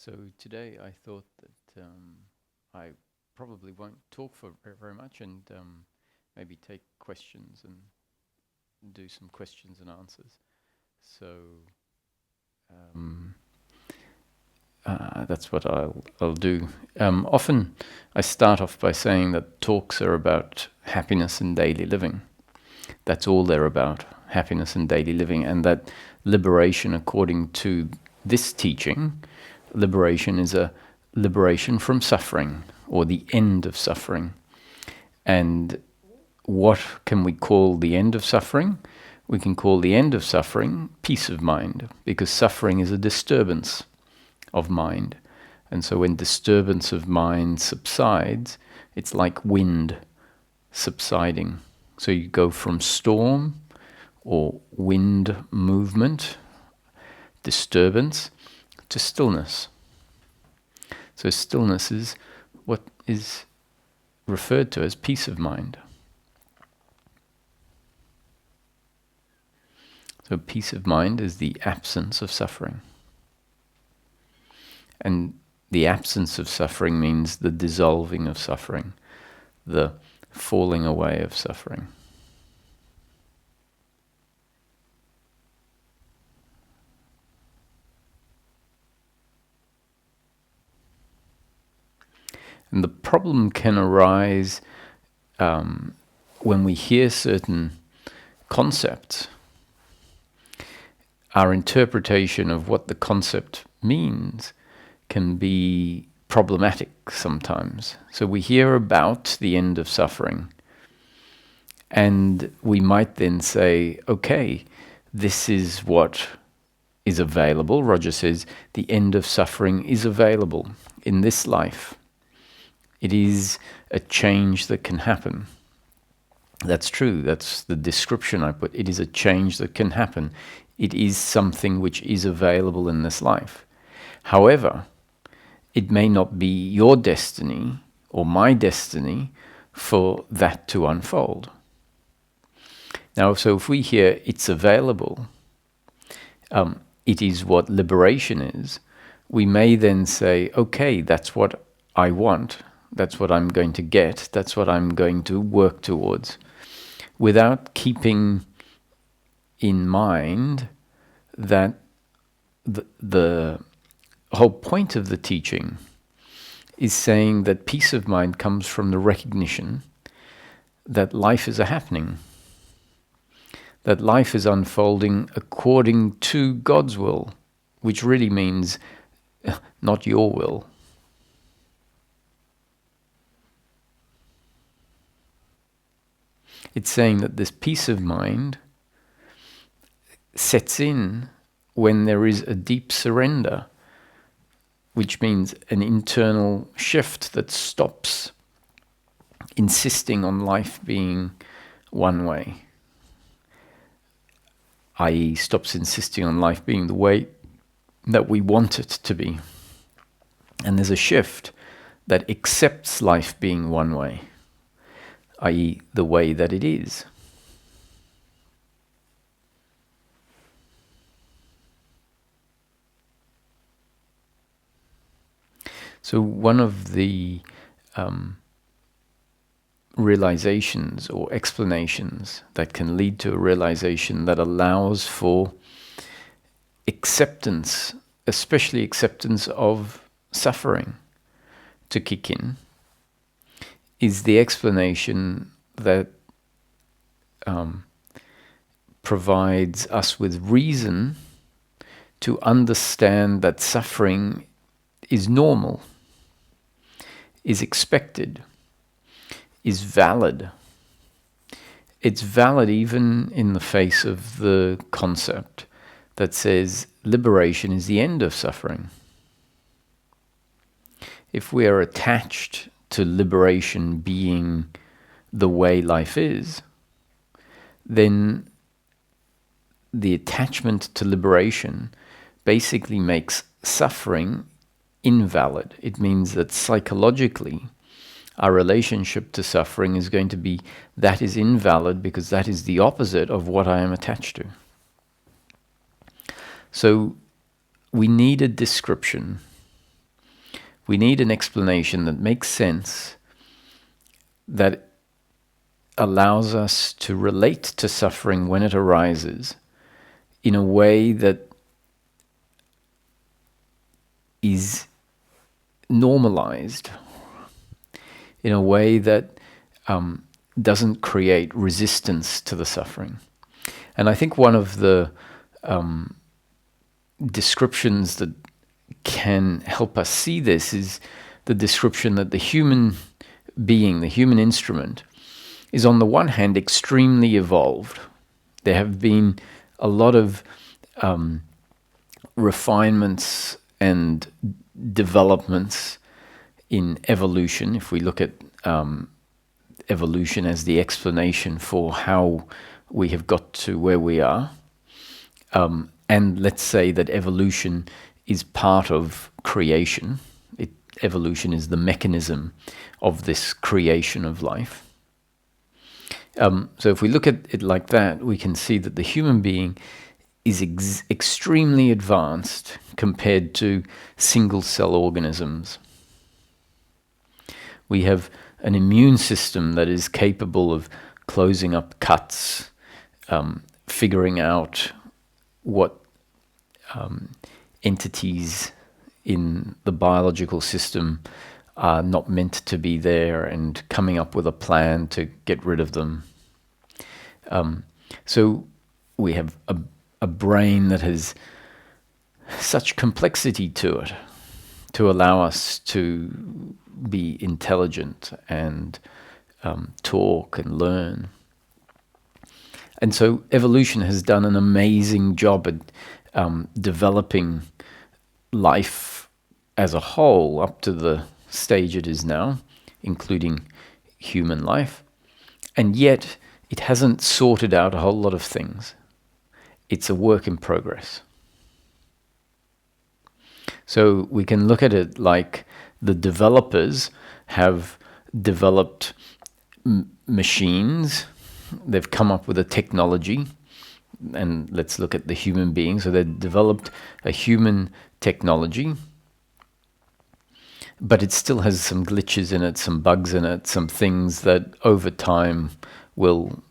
So today I thought that I probably won't talk for very much and maybe take questions and do some questions and answers. So that's what I'll do. Often I start off by saying that talks are about happiness in daily living. That's all they're about, happiness in daily living, and that liberation, according to this teaching, liberation is a liberation from suffering, or the end of suffering. And what can we call the end of suffering? We can call the end of suffering peace of mind, because suffering is a disturbance of mind. And so when disturbance of mind subsides, it's like wind subsiding. So you go from storm or wind movement, disturbance, to stillness. So stillness is what is referred to as peace of mind. So peace of mind is the absence of suffering. And the absence of suffering means the dissolving of suffering, the falling away of suffering. And the problem can arise when we hear certain concepts. Our interpretation of what the concept means can be problematic sometimes. So we hear about the end of suffering, and we might then say, okay, this is what is available. Roger says the end of suffering is available in this life. It is a change that can happen. That's true. That's the description I put. It is a change that can happen. It is something which is available in this life. However, it may not be your destiny or my destiny for that to unfold. Now, so if we hear it's available, it is what liberation is, we may then say, okay, that's what I want, that's what I'm going to get, that's what I'm going to work towards, without keeping in mind that the whole point of the teaching is saying that peace of mind comes from the recognition that life is a happening, that life is unfolding according to God's will, which really means not your will. It's saying that this peace of mind sets in when there is a deep surrender, which means an internal shift that stops insisting on life being one way, i.e. stops insisting on life being the way that we want it to be. And there's a shift that accepts life being one way, i.e. the way that it is. So one of the realizations or explanations that can lead to a realization that allows for acceptance, especially acceptance of suffering, to kick in, is the explanation that provides us with reason to understand that suffering is normal, is expected, is valid. It's valid even in the face of the concept that says liberation is the end of suffering. If we are attached to liberation being the way life is, then the attachment to liberation basically makes suffering invalid. It means that psychologically our relationship to suffering is going to be that is invalid because that is the opposite of what I am attached to. So we need a description We need an explanation that makes sense, that allows us to relate to suffering when it arises in a way that is normalized, in a way that doesn't create resistance to the suffering. And I think one of the descriptions that can help us see this is the description that the human being, the human instrument, is on the one hand extremely evolved. There have been a lot of refinements and developments in evolution. If we look at evolution as the explanation for how we have got to where we are, and let's say that evolution is part of creation. Evolution is the mechanism of this creation of life. So if we look at it like that, we can see that the human being is extremely advanced compared to single-cell organisms. We have an immune system that is capable of closing up cuts, figuring out what entities in the biological system are not meant to be there, and coming up with a plan to get rid of them. So we have a brain that has such complexity to it to allow us to be intelligent and talk and learn. And so evolution has done an amazing job at developing life as a whole up to the stage it is now, including human life. And yet it hasn't sorted out a whole lot of things. It's a work in progress. So we can look at it like the developers have developed machines. They've come up with a technology, and let's look at the human being. So they've developed a human technology, but it still has some glitches in it, some bugs in it, some things that over time will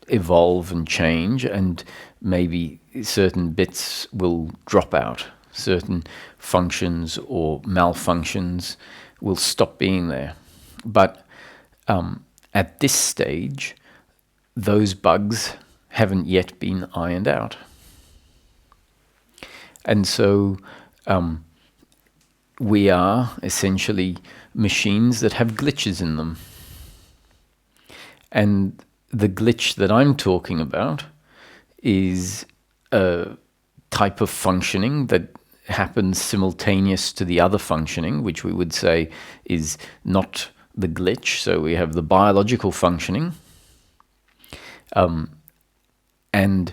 evolve and change, and maybe certain bits will drop out. Certain functions or malfunctions will stop being there. But at this stage, those bugs haven't yet been ironed out. And so we are essentially machines that have glitches in them. And the glitch that I'm talking about is a type of functioning that happens simultaneous to the other functioning, which we would say is not the glitch. So we have the biological functioning, and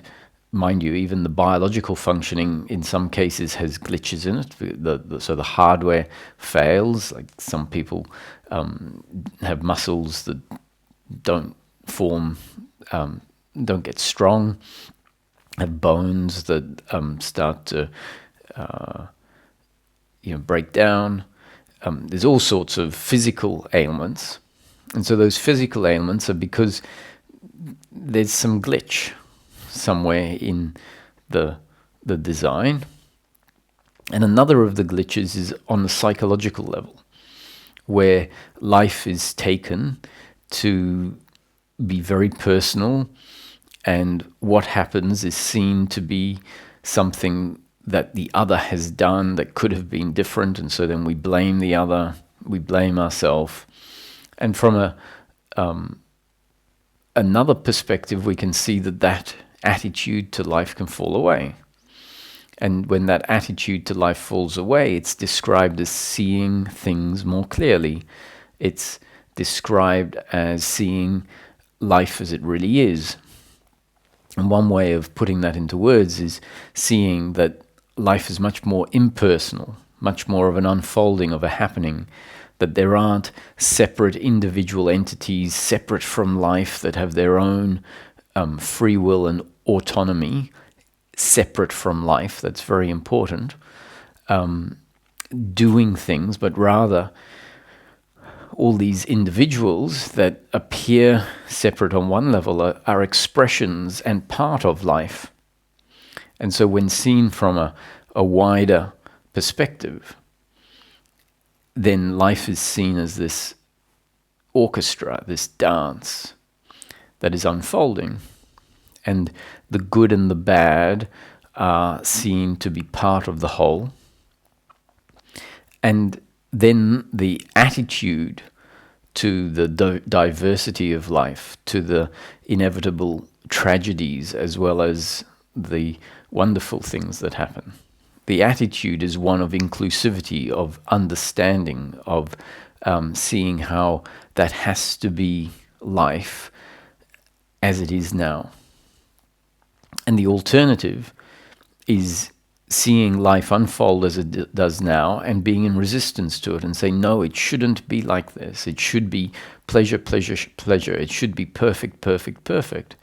mind you, even the biological functioning in some cases has glitches in it. So the hardware fails. Like some people have muscles that don't form, don't get strong, have bones that start to break down. There's all sorts of physical ailments, and so those physical ailments are because there's some glitch somewhere in the design. And another of the glitches is on the psychological level, where life is taken to be very personal, and what happens is seen to be something that the other has done that could have been different, and so then we blame the other, we blame ourselves. And from another perspective, we can see that attitude to life can fall away. And when that attitude to life falls away, it's described as seeing things more clearly. It's described as seeing life as it really is. And one way of putting that into words is seeing that life is much more impersonal, much more of an unfolding of a happening, that there aren't separate individual entities separate from life that have their own free will and autonomy separate from life. That's very important. doing things, but rather all these individuals that appear separate on one level are expressions and part of life. And so when seen from a wider perspective, then life is seen as this orchestra, this dance that is unfolding. And the good and the bad are seen to be part of the whole. And then the attitude to the diversity of life, to the inevitable tragedies as well as the wonderful things that happen. The attitude is one of inclusivity, of understanding, of seeing how that has to be life as it is now. And the alternative is seeing life unfold as it does now and being in resistance to it and say, no, it shouldn't be like this. It should be pleasure, pleasure, pleasure. It should be perfect, perfect, perfect.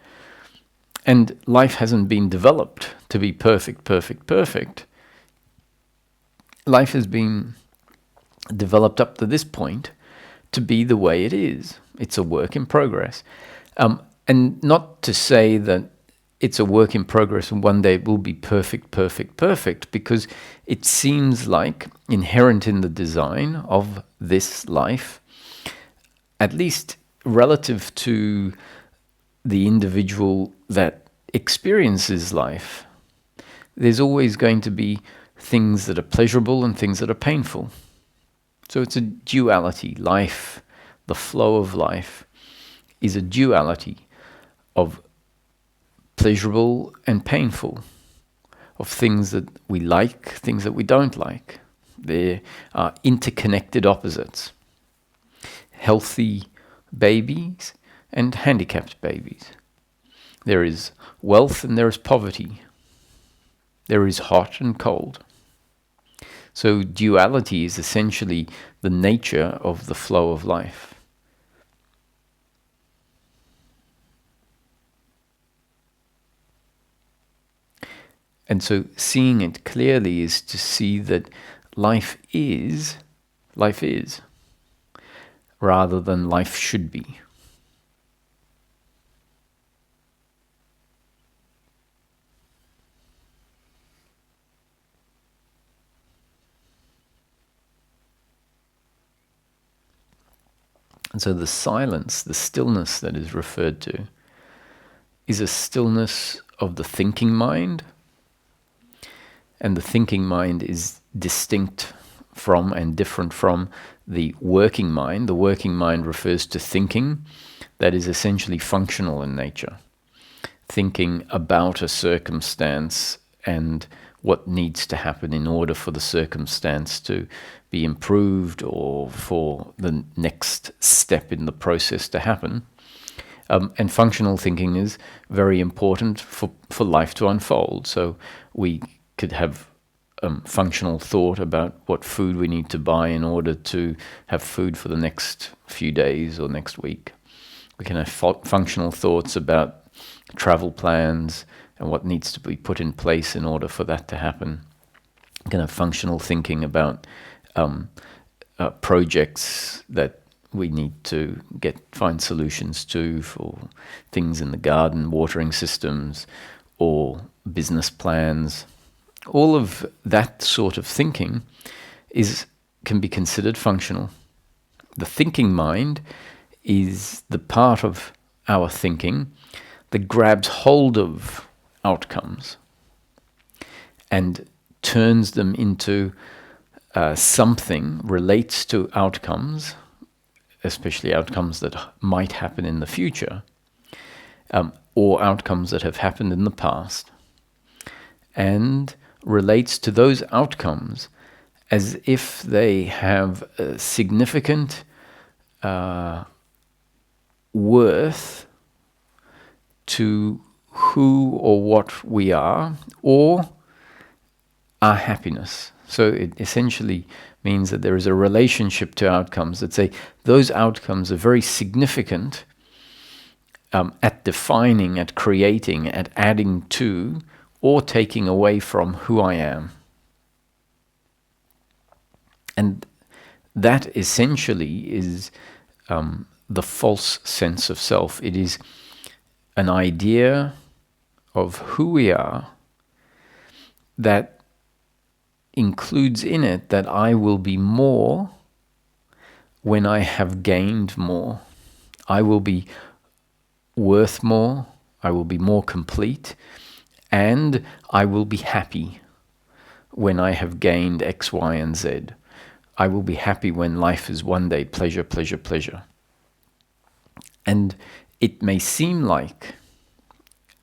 And life hasn't been developed to be perfect, perfect, perfect. Life has been developed up to this point to be the way it is. It's a work in progress. And not to say that it's a work in progress and one day it will be perfect, perfect, perfect, because it seems like inherent in the design of this life, at least relative to the individual that experiences life, there's always going to be things that are pleasurable and things that are painful. So it's a duality. Life, the flow of life, is a duality of pleasurable and painful, of things that we like, things that we don't like. There are interconnected opposites. Healthy babies and handicapped babies. There is wealth and there is poverty. There is hot and cold. So duality is essentially the nature of the flow of life. And so seeing it clearly is to see that life is, rather than life should be. And so the silence, the stillness that is referred to, is a stillness of the thinking mind. And the thinking mind is distinct from and different from the working mind. The working mind refers to thinking that is essentially functional in nature. Thinking about a circumstance and what needs to happen in order for the circumstance to be improved or for the next step in the process to happen. And functional thinking is very important for life to unfold. So we could have functional thought about what food we need to buy in order to have food for the next few days or next week. We can have functional thoughts about travel plans and what needs to be put in place in order for that to happen. We can have functional thinking about projects that we need to find solutions to for things in the garden, watering systems, or business plans. All of that sort of thinking can be considered functional. The thinking mind is the part of our thinking that grabs hold of outcomes and turns them into something, relates to outcomes, especially outcomes that might happen in the future, or outcomes that have happened in the past, and relates to those outcomes as if they have a significant worth to who or what we are, or our happiness. So it essentially means that there is a relationship to outcomes that say those outcomes are very significant at defining, at creating, at adding to, or taking away from who I am. And that essentially is the false sense of self. It is an idea of who we are that includes in it that I will be more when I have gained more. I will be worth more, I will be more complete, and I will be happy when I have gained X, Y, and Z. I will be happy when life is one day pleasure, pleasure, pleasure. And it may seem like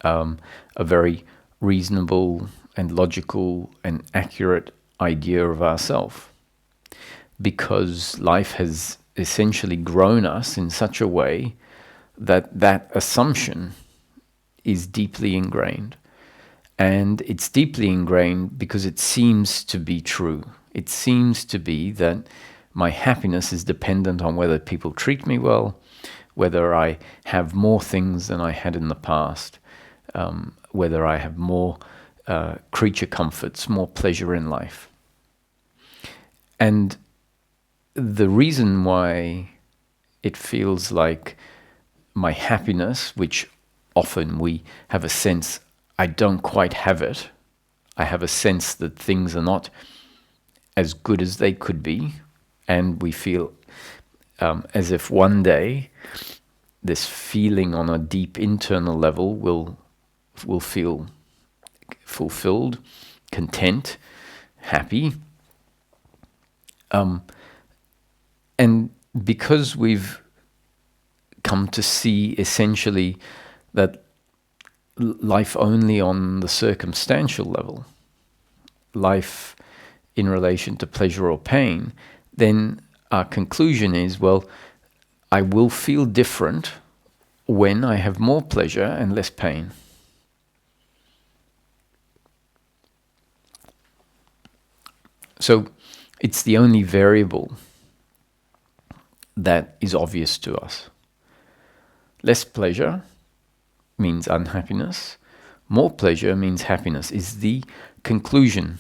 a very reasonable and logical and accurate idea of ourself, because life has essentially grown us in such a way that that assumption is deeply ingrained. And it's deeply ingrained because it seems to be true. It seems to be that my happiness is dependent on whether people treat me well, whether I have more things than I had in the past, whether I have more creature comforts, more pleasure in life. And the reason why it feels like my happiness, which often we have a sense I don't quite have it, I have a sense that things are not as good as they could be, and we feel as if one day this feeling on a deep internal level will feel fulfilled, content, happy. And because we've come to see essentially that life only on the circumstantial level, life in relation to pleasure or pain, then our conclusion is, well, I will feel different when I have more pleasure and less pain. So it's the only variable that is obvious to us. Less pleasure means unhappiness. More pleasure means happiness is the conclusion,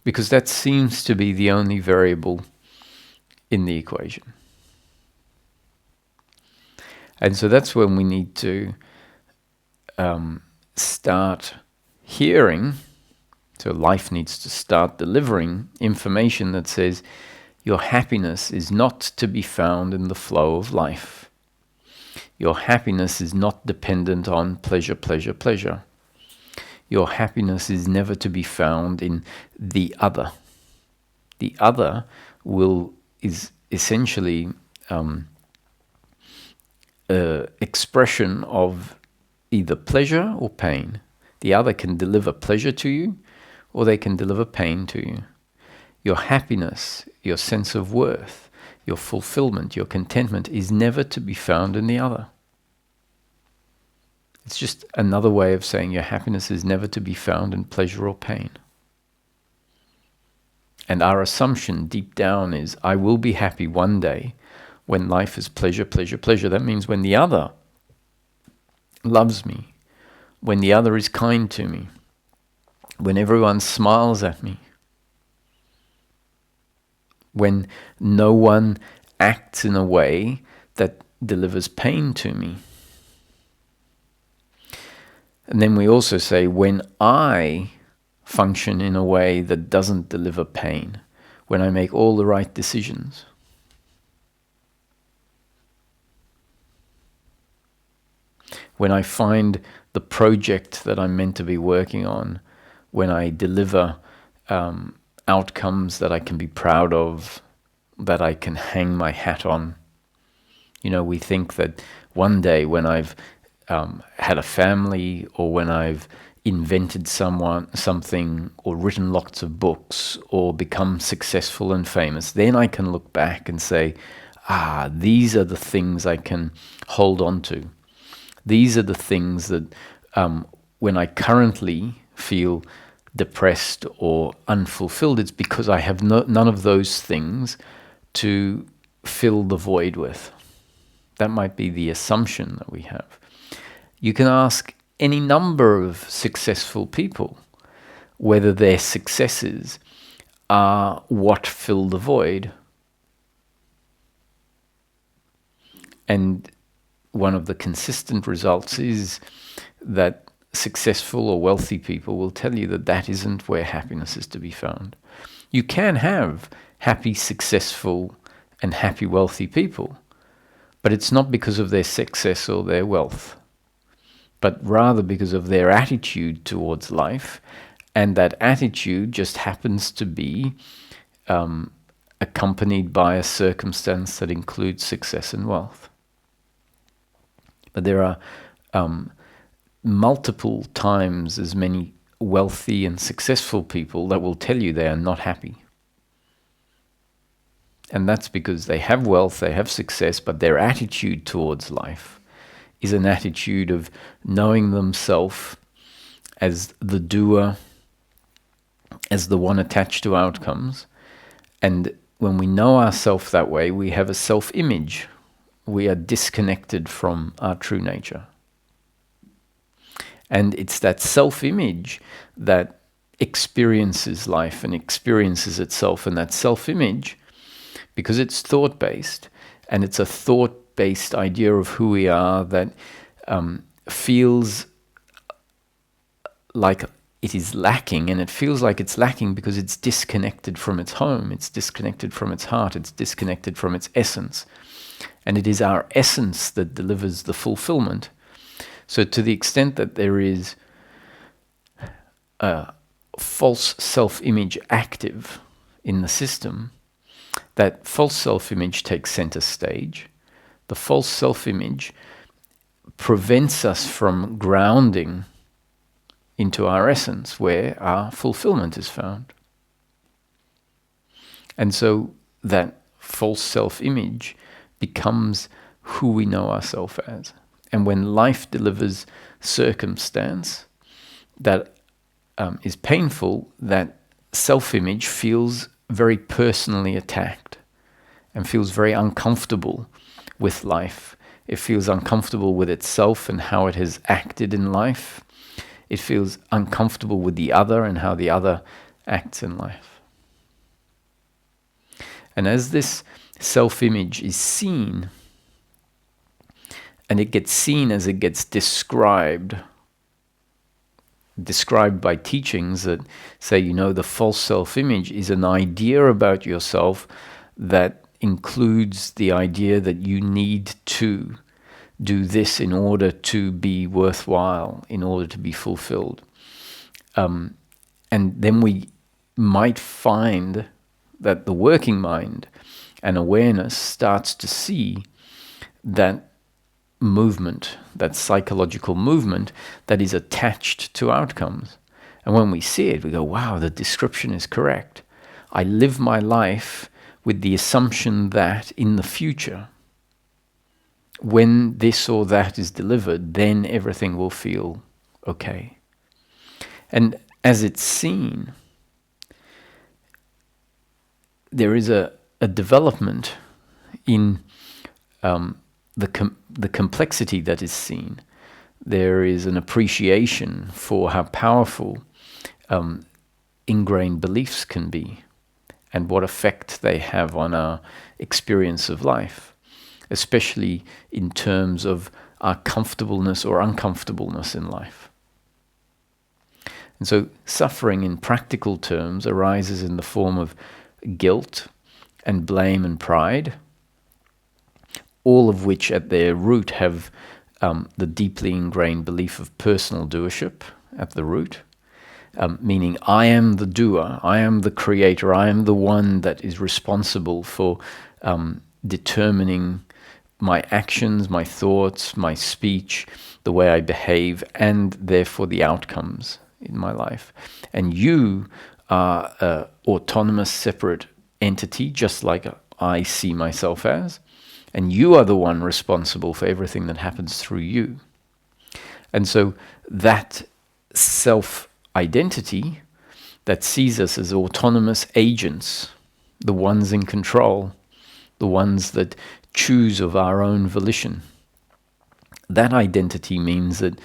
because that seems to be the only variable in the equation. And so that's when we need to start hearing. So life needs to start delivering information that says your happiness is not to be found in the flow of life. Your happiness is not dependent on pleasure, pleasure, pleasure. Your happiness is never to be found in the other. The other is essentially expression of either pleasure or pain. The other can deliver pleasure to you, or they can deliver pain to you. Your happiness, your sense of worth, your fulfillment, your contentment is never to be found in the other. It's just another way of saying your happiness is never to be found in pleasure or pain. And our assumption deep down is, I will be happy one day when life is pleasure, pleasure, pleasure. That means when the other loves me, when the other is kind to me, when everyone smiles at me, when no one acts in a way that delivers pain to me. And then we also say, when I function in a way that doesn't deliver pain, when I make all the right decisions. When I find the project that I'm meant to be working on, when I deliver outcomes that I can be proud of, that I can hang my hat on. You know, we think that one day when I've had a family, or when I've invented something, or written lots of books, or become successful and famous, then I can look back and say, these are the things I can hold on to. These are the things that when I currently feel depressed or unfulfilled, it's because I have none of those things to fill the void with. That might be the assumption that we have. You can ask any number of successful people whether their successes are what fill the void. And one of the consistent results is that successful or wealthy people will tell you that that isn't where happiness is to be found. You can have happy, successful, and happy, wealthy people, but it's not because of their success or their wealth, but rather because of their attitude towards life, and that attitude just happens to be accompanied by a circumstance that includes success and wealth. But there are multiple times as many wealthy and successful people that will tell you they are not happy. And that's because they have wealth, they have success, but their attitude towards life is an attitude of knowing themselves as the doer, as the one attached to outcomes. And when we know ourselves that way, we have a self-image. We are disconnected from our true nature. And it's that self-image that experiences life and experiences itself. And that self-image, because it's thought-based, and it's a thought-based idea of who we are that feels like it is lacking, and it feels like it's lacking because it's disconnected from its home, it's disconnected from its heart, it's disconnected from its essence. And it is our essence that delivers the fulfillment. So to the extent that there is a false self-image active in the system, that false self-image takes center stage. The false self-image prevents us from grounding into our essence, where our fulfillment is found. And so that false self-image becomes who we know ourselves as. And when life delivers circumstance that is painful, that self-image feels very personally attacked and feels very uncomfortable with life. It feels uncomfortable with itself and how it has acted in life. It feels uncomfortable with the other and how the other acts in life. And as this self-image is seen, and it gets seen as it gets described by teachings that say, the false self-image is an idea about yourself that includes the idea that you need to do this in order to be worthwhile, in order to be fulfilled. And then we might find that the working mind and awareness starts to see that movement, that psychological movement that is attached to outcomes. And when we see it, we go, wow, the description is correct. I live my life with the assumption that in the future, when this or that is delivered, then everything will feel okay. And as it's seen, there is a development in the complexity that is seen. There is an appreciation for how powerful ingrained beliefs can be and what effect they have on our experience of life, especially in terms of our comfortableness or uncomfortableness in life. And so suffering in practical terms arises in the form of guilt and blame and pride, all of which at their root have the deeply ingrained belief of personal doership at the root, meaning I am the doer, I am the creator, I am the one that is responsible for determining my actions, my thoughts, my speech, the way I behave, and therefore the outcomes in my life. And you are an autonomous, separate entity, just like I see myself as. And you are the one responsible for everything that happens through you. And so that self-identity that sees us as autonomous agents, the ones in control, the ones that choose of our own volition, that identity means that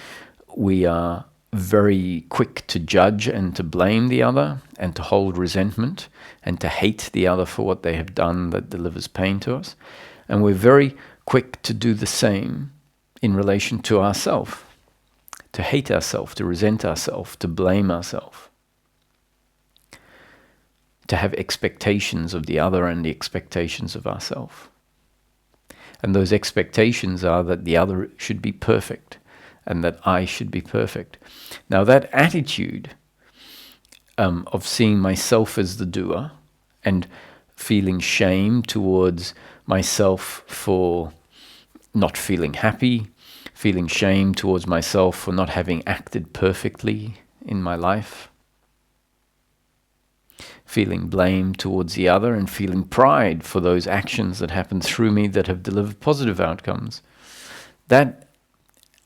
we are very quick to judge and to blame the other and to hold resentment and to hate the other for what they have done that delivers pain to us. And we're very quick to do the same in relation to ourselves, to hate ourselves, to resent ourselves, to blame ourselves, to have expectations of the other and the expectations of ourselves. And those expectations are that the other should be perfect and that I should be perfect. Now that attitude of seeing myself as the doer and feeling shame towards myself for not feeling happy, feeling shame towards myself for not having acted perfectly in my life, feeling blame towards the other, and feeling pride for those actions that happen through me that have delivered positive outcomes. That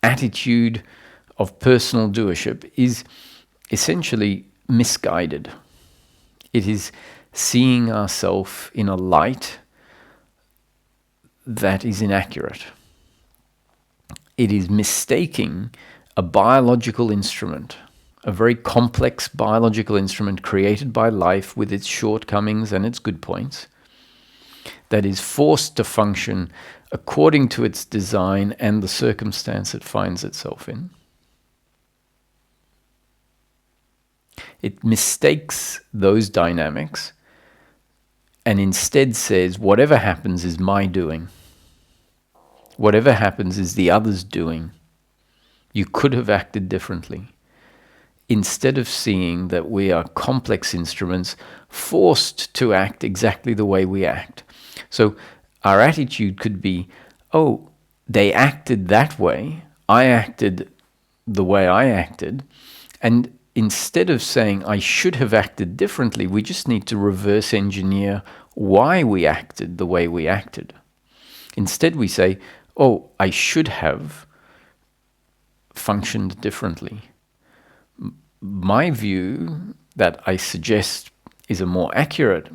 attitude of personal doership is essentially misguided. It is seeing ourselves in a light that is inaccurate. It is mistaking a biological instrument, a very complex biological instrument created by life with its shortcomings and its good points, that is forced to function according to its design and the circumstance it finds itself in. It mistakes those dynamics and instead says, whatever happens is my doing. Whatever happens is the other's doing. You could have acted differently. Instead of seeing that we are complex instruments forced to act exactly the way we act. So our attitude could be, oh, they acted that way, I acted the way I acted, and instead of saying I should have acted differently, we just need to reverse engineer why we acted the way we acted. Instead we say, oh, I should have functioned differently. My view that I suggest is a more accurate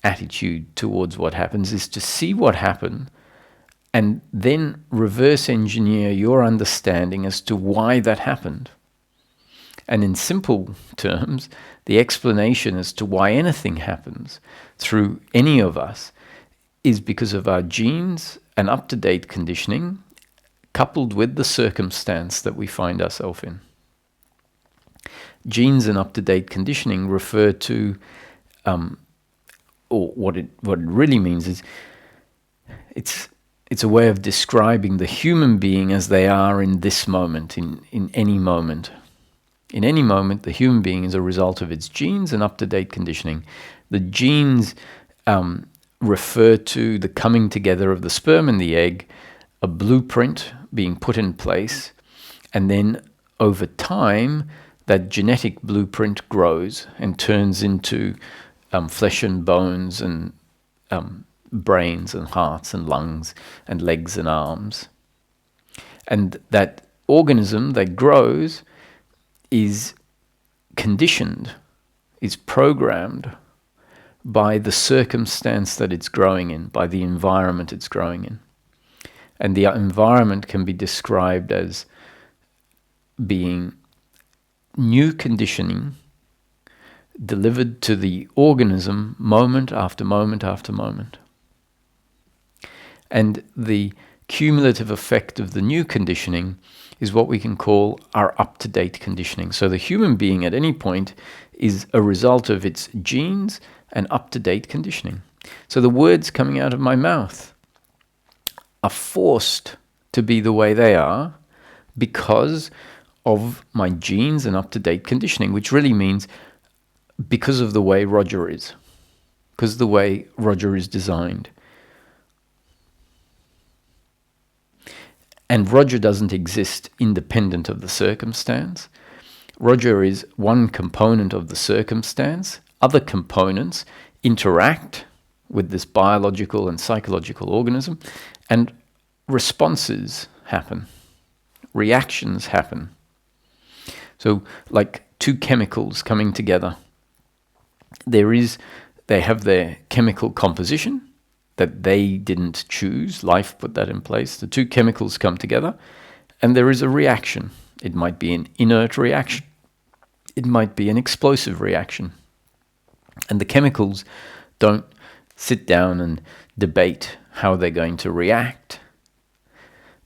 attitude towards what happens is to see what happened and then reverse engineer your understanding as to why that happened. And in simple terms, the explanation as to why anything happens through any of us is because of our genes and up-to-date conditioning coupled with the circumstance that we find ourselves in. Genes and up-to-date conditioning refer to, or what it really means is, it's a way of describing the human being as they are in this moment, in any moment. In any moment, the human being is a result of its genes and up-to-date conditioning. The genes refer to the coming together of the sperm and the egg, a blueprint being put in place, and then over time, that genetic blueprint grows and turns into flesh and bones and brains and hearts and lungs and legs and arms. And that organism that grows is conditioned, is programmed by the circumstance that it's growing in, by the environment it's growing in. And the environment can be described as being new conditioning delivered to the organism moment after moment after moment. And the cumulative effect of the new conditioning is what we can call our up-to-date conditioning. So the human being at any point is a result of its genes and up-to-date conditioning. So the words coming out of my mouth are forced to be the way they are because of my genes and up-to-date conditioning, which really means because of the way Roger is, because of the way Roger is designed. And Roger doesn't exist independent of the circumstance. Roger is one component of the circumstance. Other components interact with this biological and psychological organism, and responses happen, reactions happen. So like two chemicals coming together, they have their chemical composition that they didn't choose. Life put that in place. The two chemicals come together and there is a reaction. It might be an inert reaction. It might be an explosive reaction. And the chemicals don't sit down and debate how they're going to react.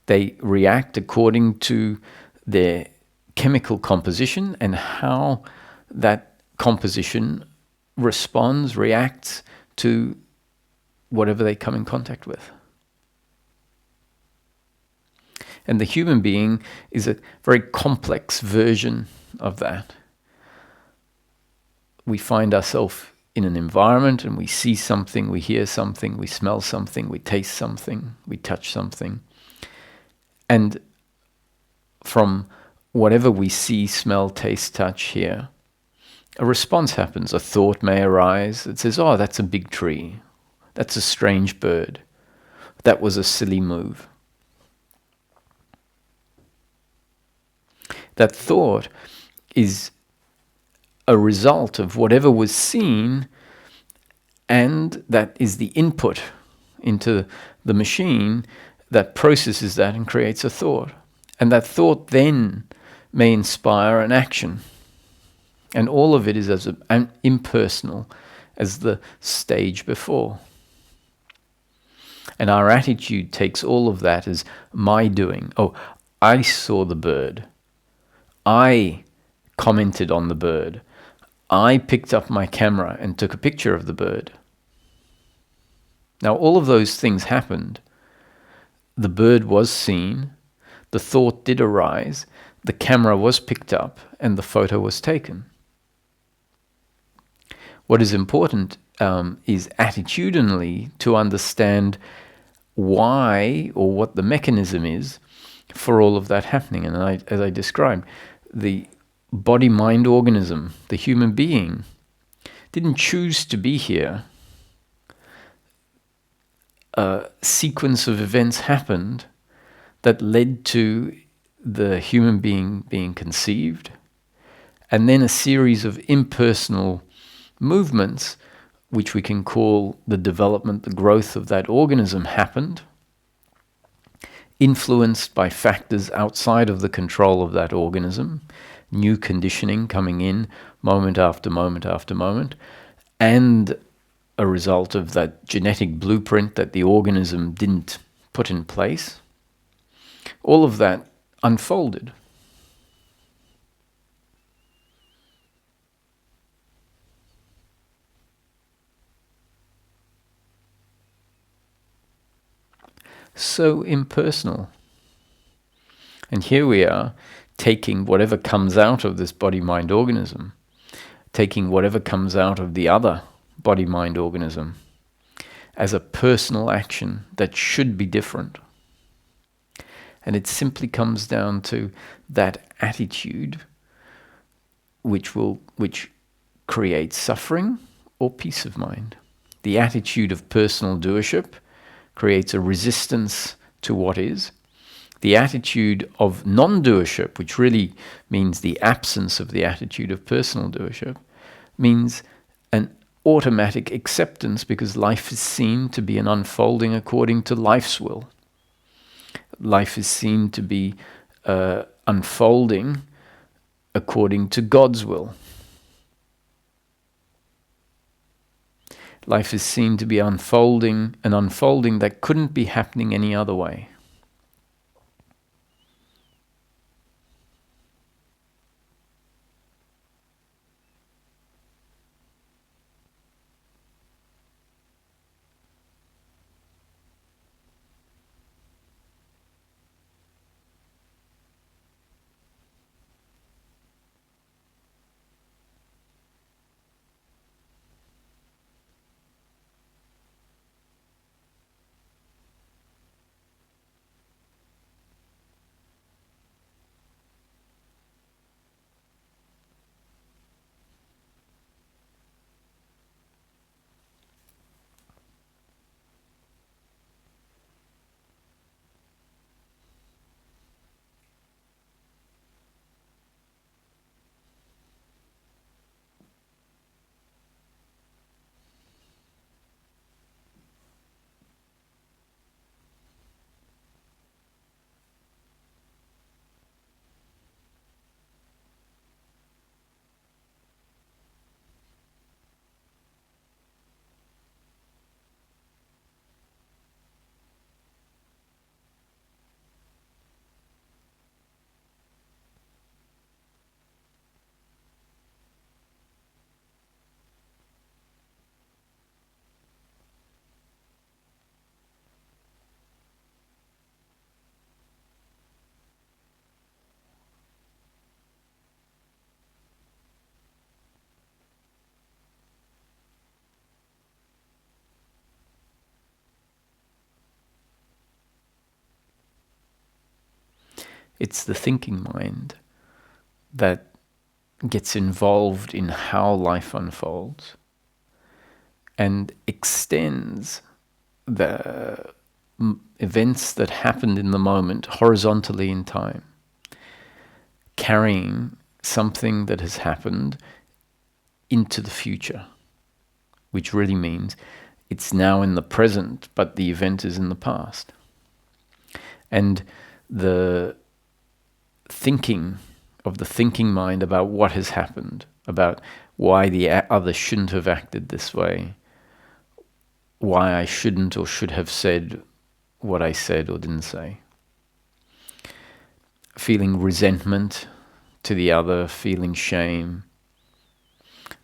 They react according to their chemical composition and how that composition responds, reacts to whatever they come in contact with. And the human being is a very complex version of that. We find ourselves in an environment and we see something, we hear something, we smell something, we taste something, we touch something. And from whatever we see, smell, taste, touch, hear, a response happens. A thought may arise that says, oh, that's a big tree. That's a strange bird. That was a silly move. That thought is a result of whatever was seen, and that is the input into the machine that processes that and creates a thought. And that thought then may inspire an action. And all of it is as impersonal as the stage before. And our attitude takes all of that as my doing. Oh, I saw the bird. I commented on the bird. I picked up my camera and took a picture of the bird. Now, all of those things happened. The bird was seen, the thought did arise, the camera was picked up, and the photo was taken. What is important is attitudinally to understand why or what the mechanism is for all of that happening. And as I described, the body-mind organism, the human being, didn't choose to be here. A sequence of events happened that led to the human being being conceived, and then a series of impersonal movements, which we can call the development, the growth of that organism, happened, influenced by factors outside of the control of that organism, new conditioning coming in moment after moment after moment, and a result of that genetic blueprint that the organism didn't put in place. All of that unfolded. So impersonal. And here we are, taking whatever comes out of this body-mind organism, taking whatever comes out of the other body-mind organism as a personal action that should be different. And it simply comes down to that attitude which creates suffering or peace of mind. The attitude of personal doership creates a resistance to what is. The attitude of non-doership, which really means the absence of the attitude of personal doership, means an automatic acceptance because life is seen to be an unfolding according to life's will. Life is seen to be unfolding according to God's will. Life is seen to be an unfolding that couldn't be happening any other way. It's the thinking mind that gets involved in how life unfolds and extends the events that happened in the moment horizontally in time, carrying something that has happened into the future, which really means it's now in the present, but the event is in the past. And the thinking of the thinking mind about what has happened, about why the other shouldn't have acted this way, why I shouldn't or should have said what I said or didn't say. Feeling resentment to the other, feeling shame.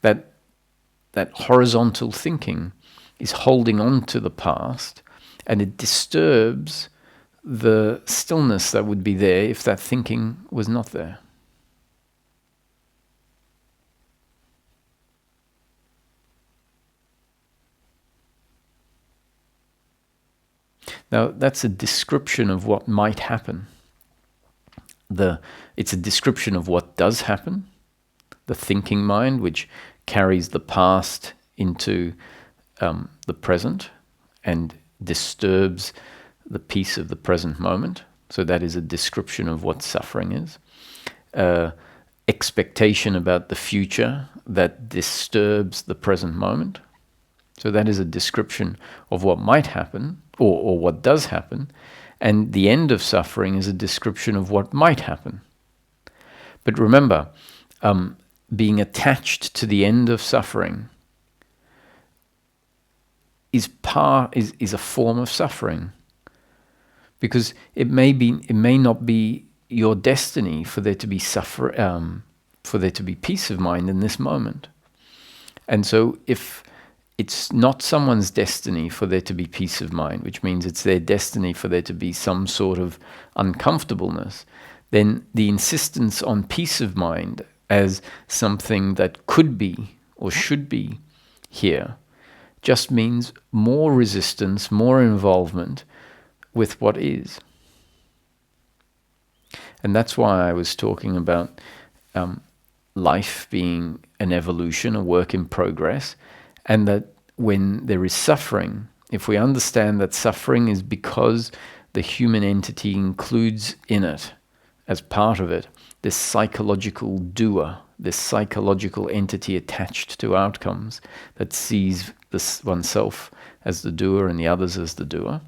That horizontal thinking is holding on to the past, and it disturbs the stillness that would be there if that thinking was not there. Now, that's a description of what might happen. It's a description of what does happen. The thinking mind, which carries the past into the present and disturbs the peace of the present moment. So that is a description of what suffering is. Expectation about the future that disturbs the present moment. So that is a description of what might happen or what does happen. And the end of suffering is a description of what might happen. But remember, being attached to the end of suffering is a form of suffering, because it may not be your destiny for there to be for there to be peace of mind in this moment. And so if it's not someone's destiny for there to be peace of mind, which means it's their destiny for there to be some sort of uncomfortableness, then the insistence on peace of mind as something that could be or should be here just means more resistance, more involvement with what is. And that's why I was talking about life being an evolution, a work in progress, and that when there is suffering, if we understand that suffering is because the human entity includes in it, as part of it, this psychological doer, this psychological entity attached to outcomes that sees oneself as the doer and the others as the doer,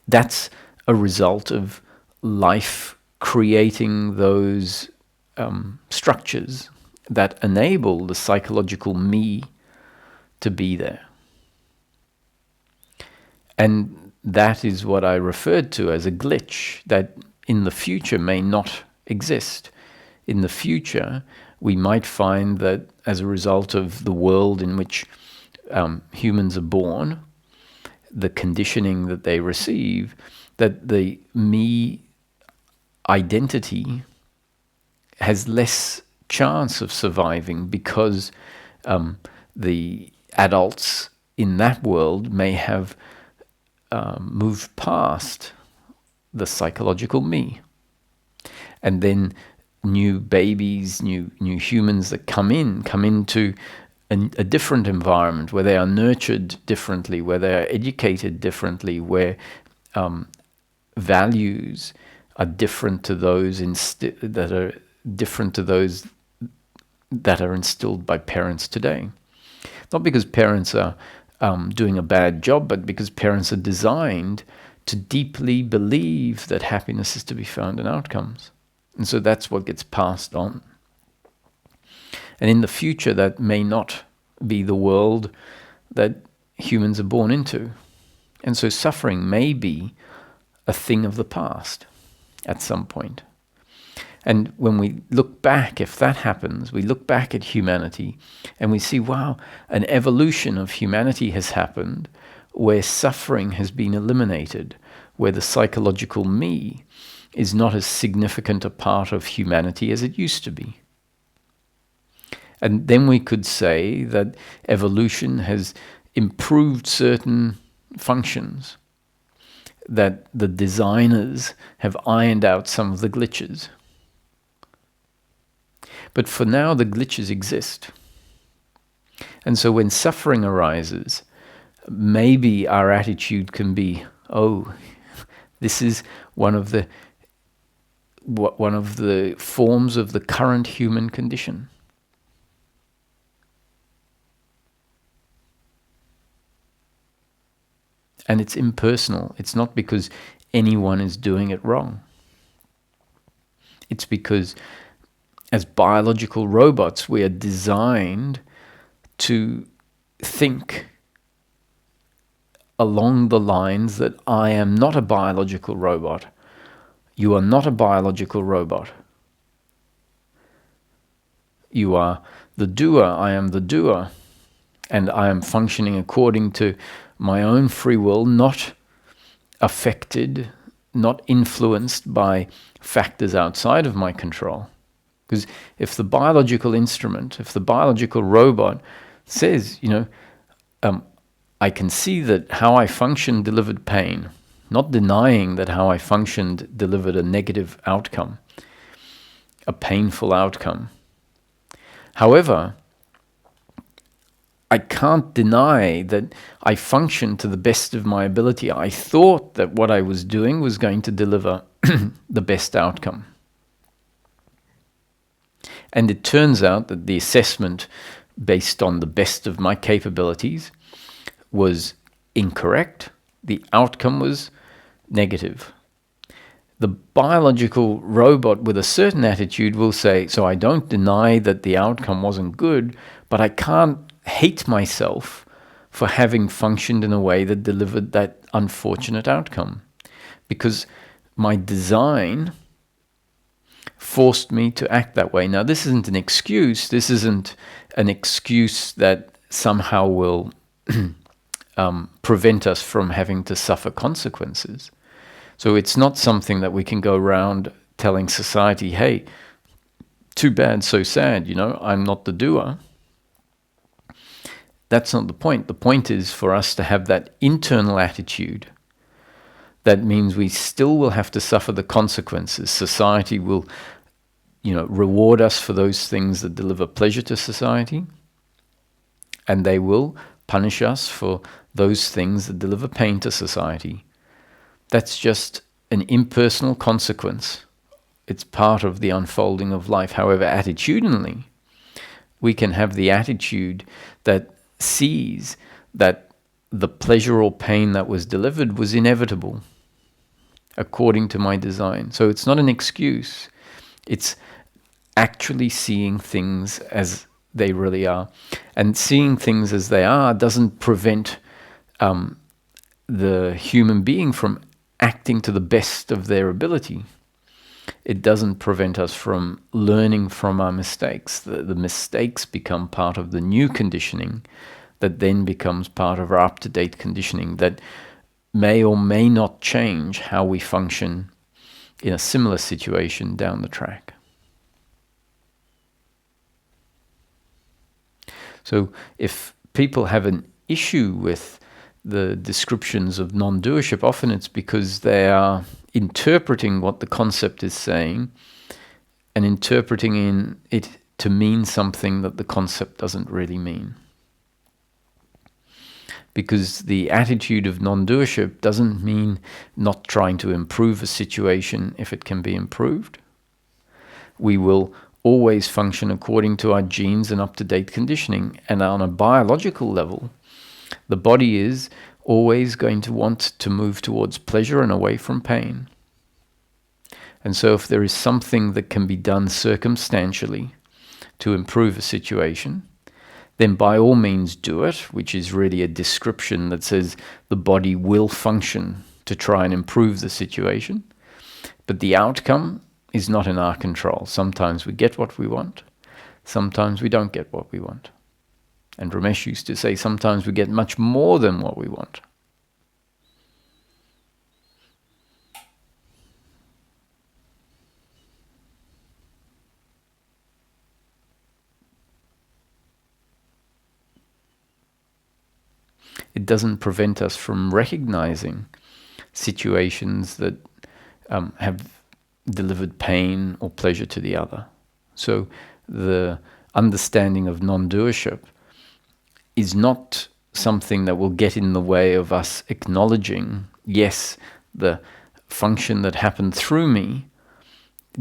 that's a result of life creating those structures that enable the psychological me to be there. And that is what I referred to as a glitch that in the future may not exist. In the future, we might find that as a result of the world in which humans are born, the conditioning that they receive, that the me identity has less chance of surviving because the adults in that world may have moved past the psychological me. And then new babies, new humans that come into a different environment where they are nurtured differently, where they are educated differently, where values are different to those that are different to those that are instilled by parents today. Not because parents are doing a bad job, but because parents are designed to deeply believe that happiness is to be found in outcomes. And so that's what gets passed on. And in the future, that may not be the world that humans are born into. And so suffering may be a thing of the past at some point. And when we look back, if that happens, we look back at humanity and we see, wow, an evolution of humanity has happened where suffering has been eliminated, where the psychological me is not as significant a part of humanity as it used to be. And then we could say that evolution has improved certain functions that the designers have ironed out some of the glitches. But for now, the glitches exist. And so when suffering arises, maybe our attitude can be, oh, this is one of the forms of the current human condition. And it's impersonal. It's not because anyone is doing it wrong. It's because as biological robots, we are designed to think along the lines that I am not a biological robot. You are not a biological robot. You are the doer, I am the doer. And I am functioning according to my own free will, not affected, not influenced by factors outside of my control. Because if the biological instrument, if the biological robot says, I can see that how I functioned delivered pain, not denying that how I functioned delivered a negative outcome, a painful outcome. However, I can't deny that I functioned to the best of my ability. I thought that what I was doing was going to deliver the best outcome. And it turns out that the assessment based on the best of my capabilities was incorrect. The outcome was negative. The biological robot with a certain attitude will say, so I don't deny that the outcome wasn't good, but I can't hate myself for having functioned in a way that delivered that unfortunate outcome, because my design forced me to act that way. Now, this isn't an excuse. This isn't an excuse that somehow will prevent us from having to suffer consequences. So it's not something that we can go around telling society, hey, too bad, so sad, I'm not the doer. That's not the point. The point is for us to have that internal attitude. That means we still will have to suffer the consequences. Society will, reward us for those things that deliver pleasure to society, and they will punish us for those things that deliver pain to society. That's just an impersonal consequence. It's part of the unfolding of life. However, attitudinally, we can have the attitude that sees that the pleasure or pain that was delivered was inevitable according to my design. So it's not an excuse. It's actually seeing things as they really are. And seeing things as they are doesn't prevent the human being from acting to the best of their ability. It doesn't prevent us from learning from our mistakes. The mistakes become part of the new conditioning that then becomes part of our up-to-date conditioning that may or may not change how we function in a similar situation down the track. So if people have an issue with the descriptions of non-doership, often it's because they are interpreting what the concept is saying and interpreting it to mean something that the concept doesn't really mean. Because the attitude of non-doership doesn't mean not trying to improve a situation if it can be improved. We will always function according to our genes and up-to-date conditioning, and on a biological level, the body is always going to want to move towards pleasure and away from pain. And so if there is something that can be done circumstantially to improve a situation, then by all means do it, which is really a description that says the body will function to try and improve the situation. But the outcome is not in our control. Sometimes we get what we want, sometimes we don't get what we want. And Ramesh used to say, sometimes we get much more than what we want. It doesn't prevent us from recognizing situations that have delivered pain or pleasure to the other. So the understanding of non-doership is not something that will get in the way of us acknowledging, yes, the function that happened through me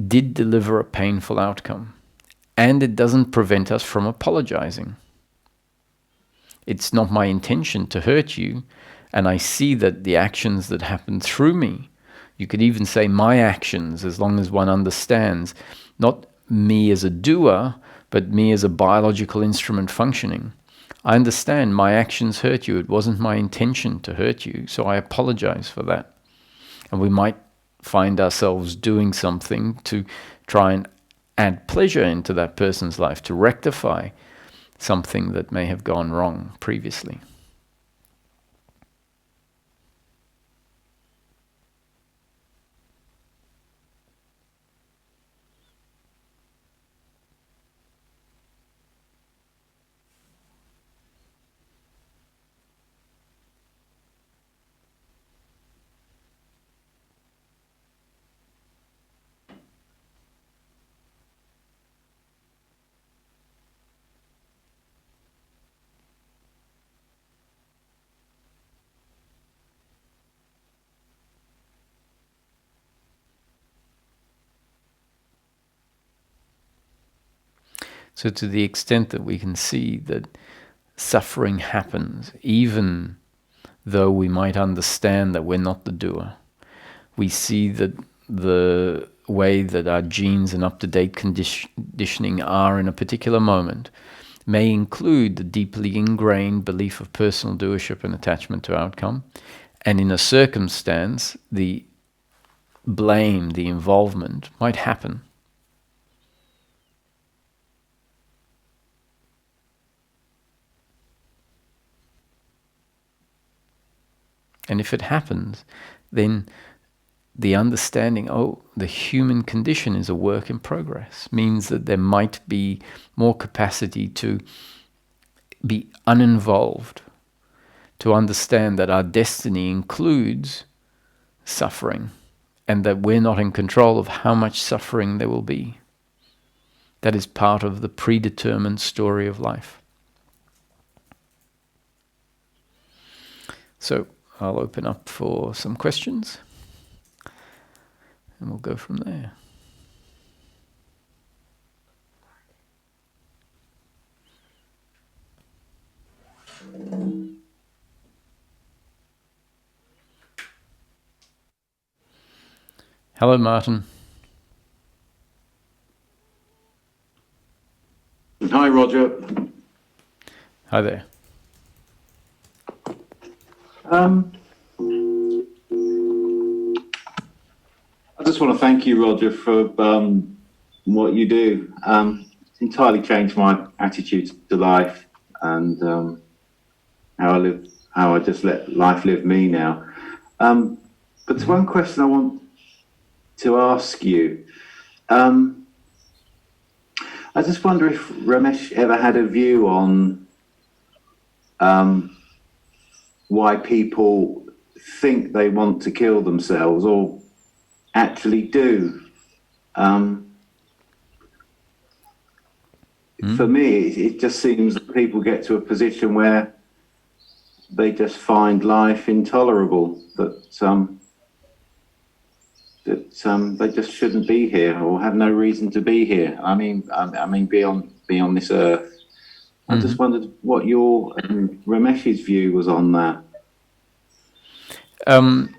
did deliver a painful outcome. And it doesn't prevent us from apologizing. It's not my intention to hurt you, and I see that the actions that happened through me, you could even say my actions, as long as one understands, not me as a doer, but me as a biological instrument functioning. I understand my actions hurt you. It wasn't my intention to hurt you, so I apologize for that. And we might find ourselves doing something to try and add pleasure into that person's life, to rectify something that may have gone wrong previously. So to the extent that we can see that suffering happens, even though we might understand that we're not the doer, we see that the way that our genes and up-to-date conditioning are in a particular moment may include the deeply ingrained belief of personal doership and attachment to outcome, and in a circumstance, the blame, the involvement might happen. And if it happens, then the understanding, oh, the human condition is a work in progress, means that there might be more capacity to be uninvolved, to understand that our destiny includes suffering, and that we're not in control of how much suffering there will be. That is part of the predetermined story of life. So I'll open up for some questions, and we'll go from there. Hello, Martin. Hi, Roger. Hi there. I just want to thank you, Roger, for what you do. It's entirely changed my attitude to life and how I just let life live me now. But there's one question I want to ask you. I just wonder if Ramesh ever had a view on why people think they want to kill themselves or actually do. For me, it just seems that people get to a position where they just find life intolerable, that they just shouldn't be here or have no reason to be here. I mean, be on this earth. I just wondered what your Ramesh's view was on that. I'm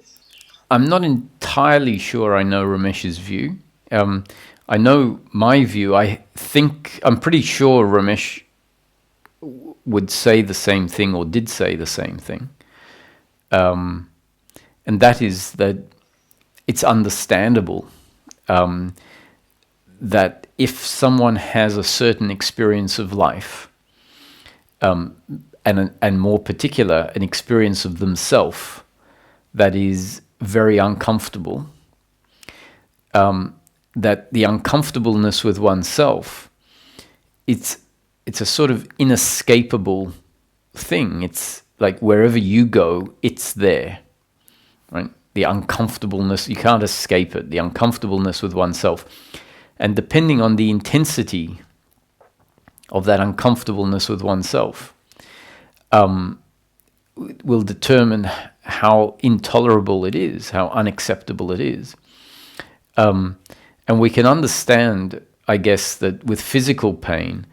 not entirely sure I know Ramesh's view. I know my view. I'm pretty sure Ramesh would say the same thing or did say the same thing. And that is that it's understandable that if someone has a certain experience of life, and more particular, an experience of themselves that is very uncomfortable, that the uncomfortableness with oneself, it's a sort of inescapable thing. It's like wherever you go, it's there, right? the uncomfortableness. You can't escape it, the uncomfortableness with oneself. And depending on the intensity of that uncomfortableness with oneself, will determine how intolerable it is, how unacceptable it is. And we can understand, I guess, that with physical pain,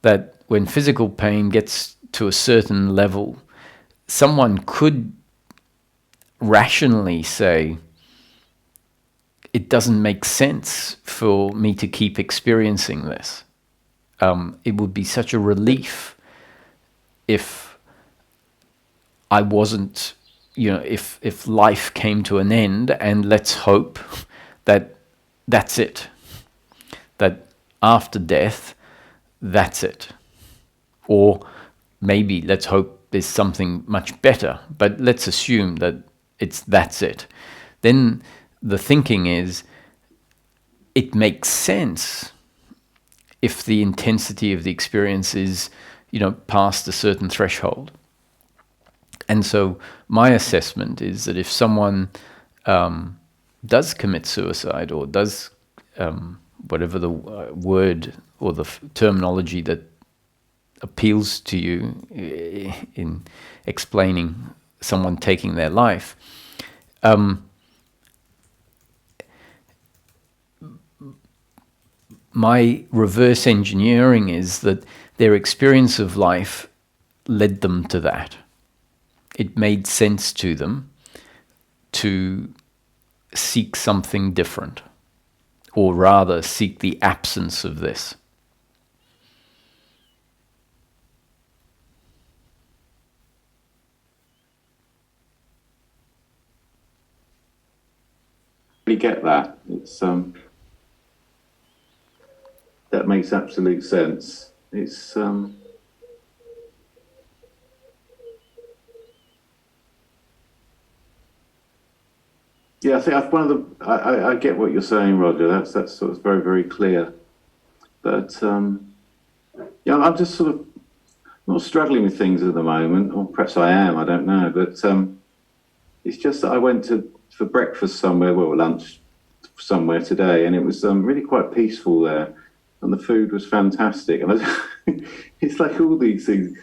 that when physical pain gets to a certain level, someone could rationally say, it doesn't make sense for me to keep experiencing this. It would be such a relief if I wasn't, if life came to an end, and let's hope that that's it. That after death, that's it. Or maybe let's hope there's something much better, but let's assume that that's it. Then the thinking is, it makes sense if the intensity of the experience is, past a certain threshold. And so my assessment is that if someone does commit suicide, or does whatever the word or the terminology that appeals to you in explaining someone taking their life, my reverse engineering is that their experience of life led them to that. It made sense to them to seek something different, or rather seek the absence of this. We get that. It's that makes absolute sense. It's yeah, I think one of the I get what you're saying, Roger. That's sort of very, very clear. But yeah, I'm just sort of not struggling with things at the moment, or perhaps I am. I don't know. But it's just that I went for breakfast somewhere, well, lunch somewhere today, and it was really quite peaceful there, and the food was fantastic. And it's like all these things.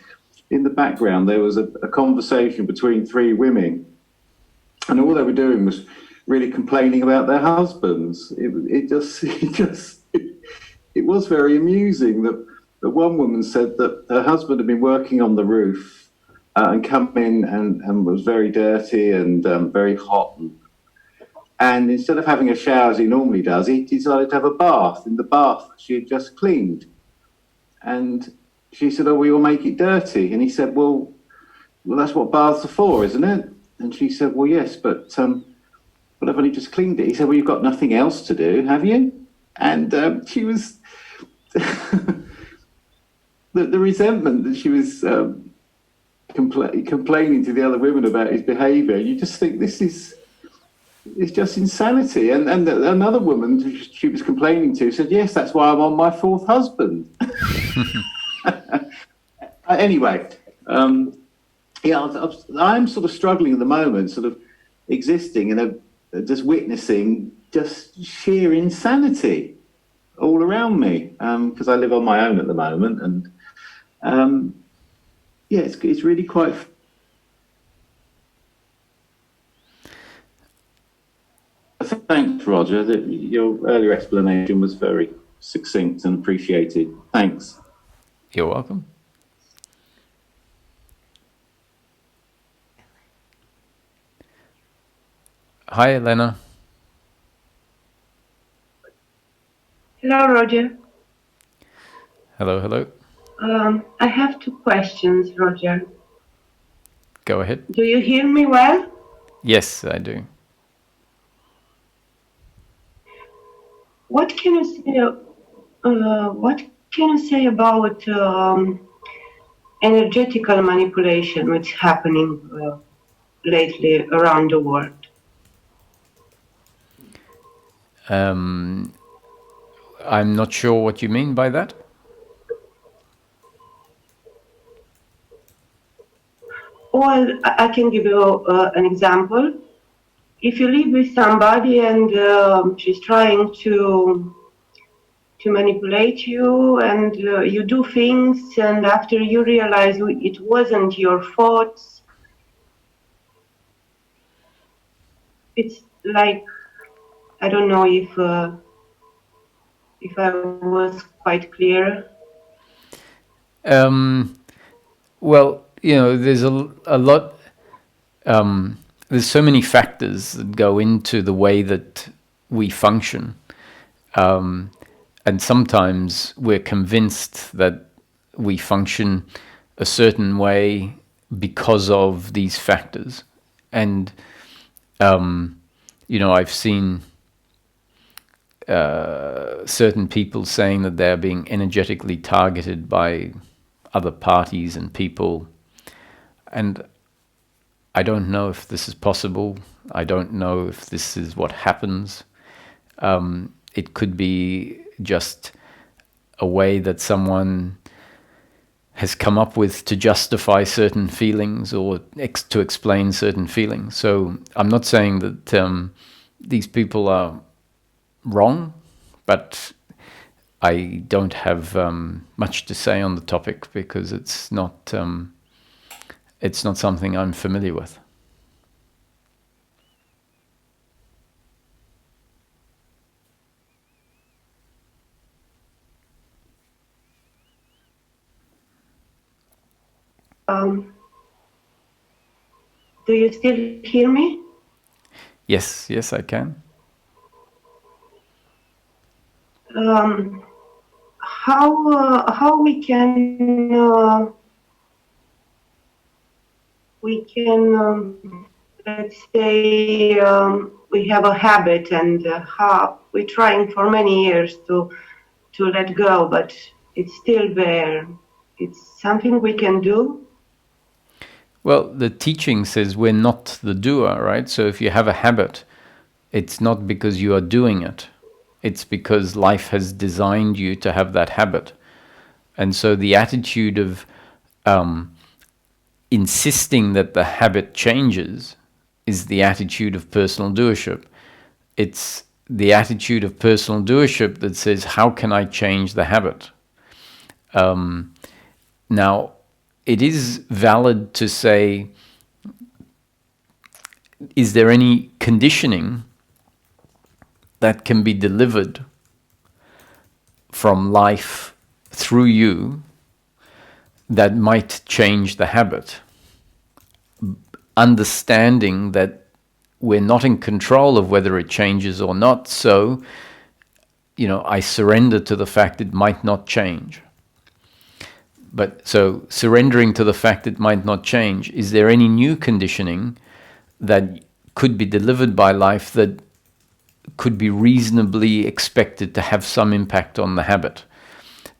In the background, there was a conversation between three women, and all they were doing was really complaining about their husbands. It was very amusing that one woman said that her husband had been working on the roof and come in and was very dirty and very hot. And instead of having a shower as he normally does, he decided to have a bath in the bath she had just cleaned. And she said, "Oh, we will make it dirty." And he said, well, that's what baths are for, isn't it? And she said, "Well, yes, but I've only just cleaned it." He said, "Well, you've got nothing else to do, have you?" And she was... the resentment that she was complaining to the other women about his behaviour, you just think it's just insanity. And another woman she was complaining to said, "Yes, that's why I'm on my fourth husband." Anyway, yeah, I'm sort of struggling at the moment, sort of existing and just witnessing just sheer insanity all around me, because I live on my own at the moment, and yeah, it's really quite... Thanks, Roger. Your earlier explanation was very succinct and appreciated. Thanks. You're welcome. Hi, Elena. Hello, Roger. Hello, hello. I have two questions, Roger. Go ahead. Do you hear me well? Yes, I do. What can you say about energetical manipulation, which is happening lately around the world? I'm not sure what you mean by that. Well, I can give you an example. if you live with somebody and she's trying to manipulate you, and you do things, and after you realize it wasn't your fault, it's like, I don't know if I was quite clear. Well, there's a lot. There's so many factors that go into the way that we function, and sometimes we're convinced that we function a certain way because of these factors. And I've seen certain people saying that they're being energetically targeted by other parties and people, and I don't know if this is possible. I don't know if this is what happens. It could be just a way that someone has come up with to justify certain feelings or to explain certain feelings. So I'm not saying that these people are wrong, but I don't have much to say on the topic because it's not something I'm familiar with. Do you still hear me? Yes, I can. How we can let's say we have a habit, and how we're trying for many years to let go, but it's still there. It's something we can do. Well, the teaching says we're not the doer, right? So if you have a habit, it's not because you are doing it. It's because life has designed you to have that habit. And so the attitude of insisting that the habit changes is the attitude of personal doership. It's the attitude of personal doership that says, how can I change the habit? Now, it is valid to say, is there any conditioning that can be delivered from life through you that might change the habit? Understanding that we're not in control of whether it changes or not, so I surrender to the fact it might not change. But so surrendering to the fact it might not change, is there any new conditioning that could be delivered by life that could be reasonably expected to have some impact on the habit?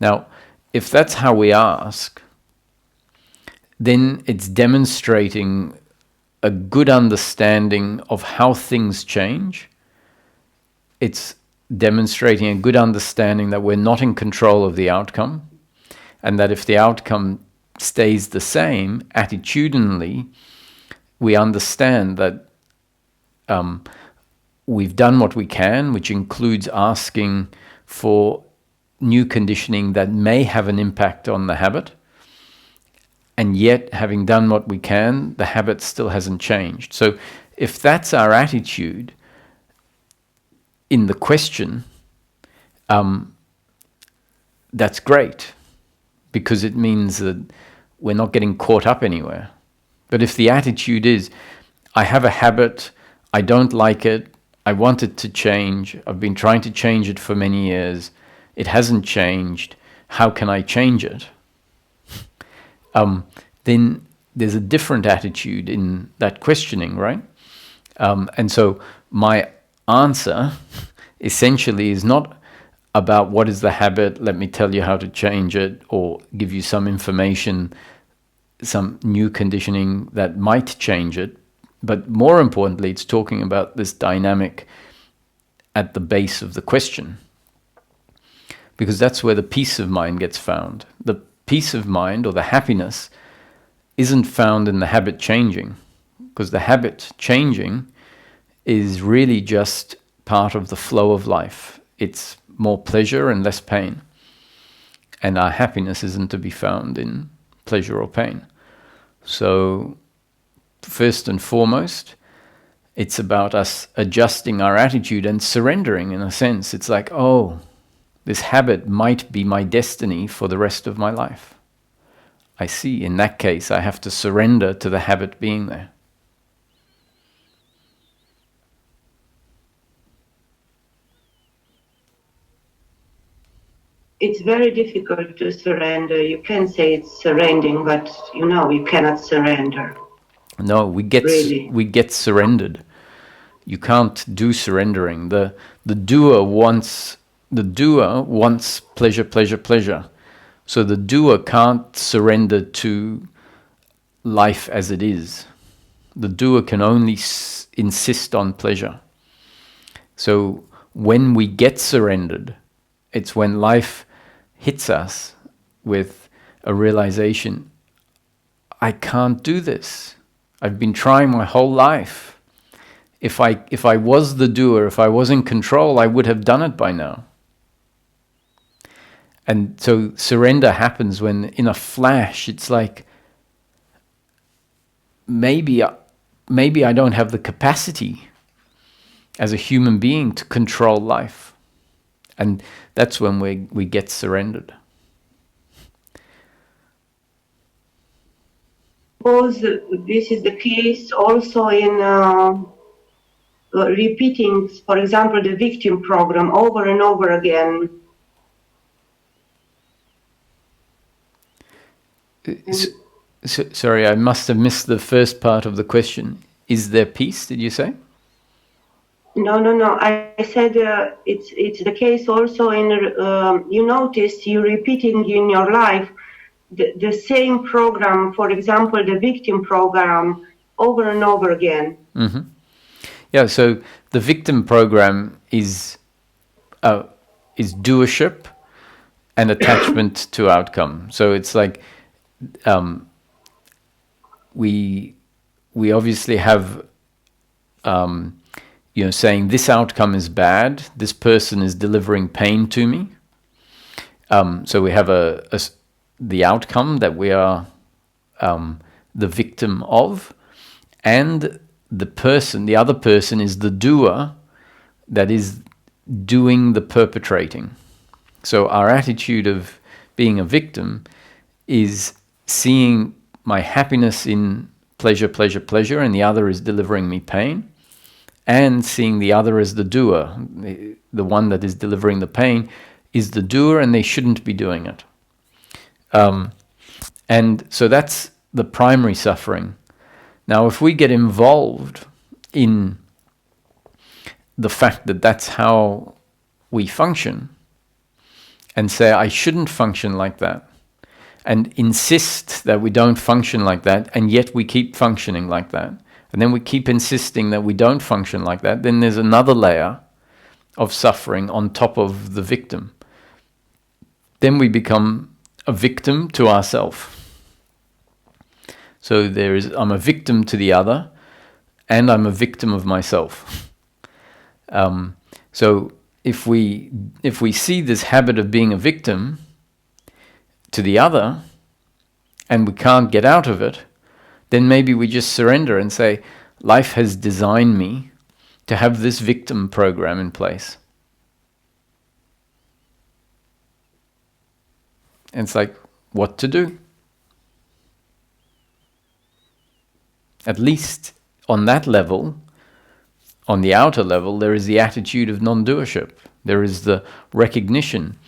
Now, if that's how we ask, then it's demonstrating a good understanding of how things change. It's demonstrating a good understanding that we're not in control of the outcome, and that if the outcome stays the same, attitudinally, we understand that we've done what we can, which includes asking for new conditioning that may have an impact on the habit. And yet, having done what we can, the habit still hasn't changed. So if that's our attitude in the question, that's great, because it means that we're not getting caught up anywhere. But if the attitude is, I have a habit, I don't like it, I want it to change, I've been trying to change it for many years, it hasn't changed, how can I change it? Then there's a different attitude in that questioning, right? And so my answer essentially is not about what is the habit, let me tell you how to change it, or give you some information, some new conditioning that might change it. But more importantly, it's talking about this dynamic at the base of the question, because that's where the peace of mind gets found. The peace of mind, or the happiness, isn't found in the habit changing, because the habit changing is really just part of the flow of life. It's more pleasure and less pain. And our happiness isn't to be found in pleasure or pain. So, first and foremost, it's about us adjusting our attitude and surrendering, in a sense. It's like, oh, this habit might be my destiny for the rest of my life. I see, in that case, I have to surrender to the habit being there. It's very difficult to surrender. You can say it's surrendering, but you cannot surrender. No, we get surrendered. You can't do surrendering. The doer wants pleasure, pleasure, pleasure. So the doer can't surrender to life as it is. The doer can only insist on pleasure. So when we get surrendered, it's when life hits us with a realization, I can't do this. I've been trying my whole life. If I was the doer, if I was in control, I would have done it by now. And so surrender happens when, in a flash, it's like, maybe I don't have the capacity as a human being to control life. And that's when we get surrendered. Suppose this is the case also in repeating, for example, the victim program over and over again. Sorry, I must have missed the first part of the question. Is there peace, did you say? No. I said it's the case also in, you notice you repeating in your life the same program, for example, the victim program, over and over again. Mm-hmm. Yeah, so the victim program is doership and attachment to outcome. So it's like we obviously have saying this outcome is bad, this person is delivering pain to me. So we have the outcome that we are the victim of, and the other person is the doer that is doing the perpetrating. So our attitude of being a victim is seeing my happiness in pleasure, pleasure, pleasure, and the other is delivering me pain, and seeing the other as the doer, the one that is delivering the pain is the doer, and they shouldn't be doing it. And so that's the primary suffering. Now, if we get involved in the fact that that's how we function, and say, I shouldn't function like that, and insist that we don't function like that, and yet we keep functioning like that, and then we keep insisting that we don't function like that, then there's another layer of suffering on top of the victim. Then we become a victim to ourselves. So I'm a victim to the other, and I'm a victim of myself. So if we see this habit of being a victim to the other, and we can't get out of it, then maybe we just surrender and say, life has designed me to have this victim program in place. And it's like, what to do? At least on that level, on the outer level, there is the attitude of non-doership. There is the recognition,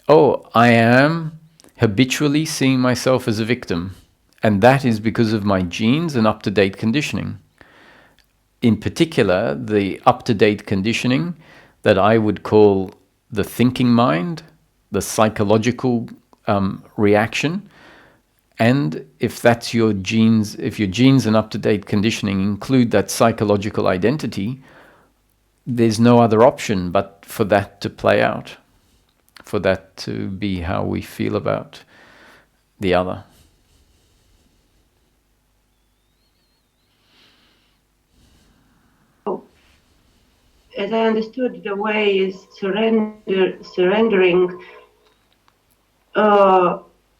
oh, I am habitually seeing myself as a victim, and that is because of my genes and up-to-date conditioning. In particular, the up-to-date conditioning that I would call the thinking mind, the psychological reaction. And if that's your genes, if your genes and up-to-date conditioning include that psychological identity, there's no other option but for that to play out, for that to be how we feel about the other. as I understood, the way is surrendering,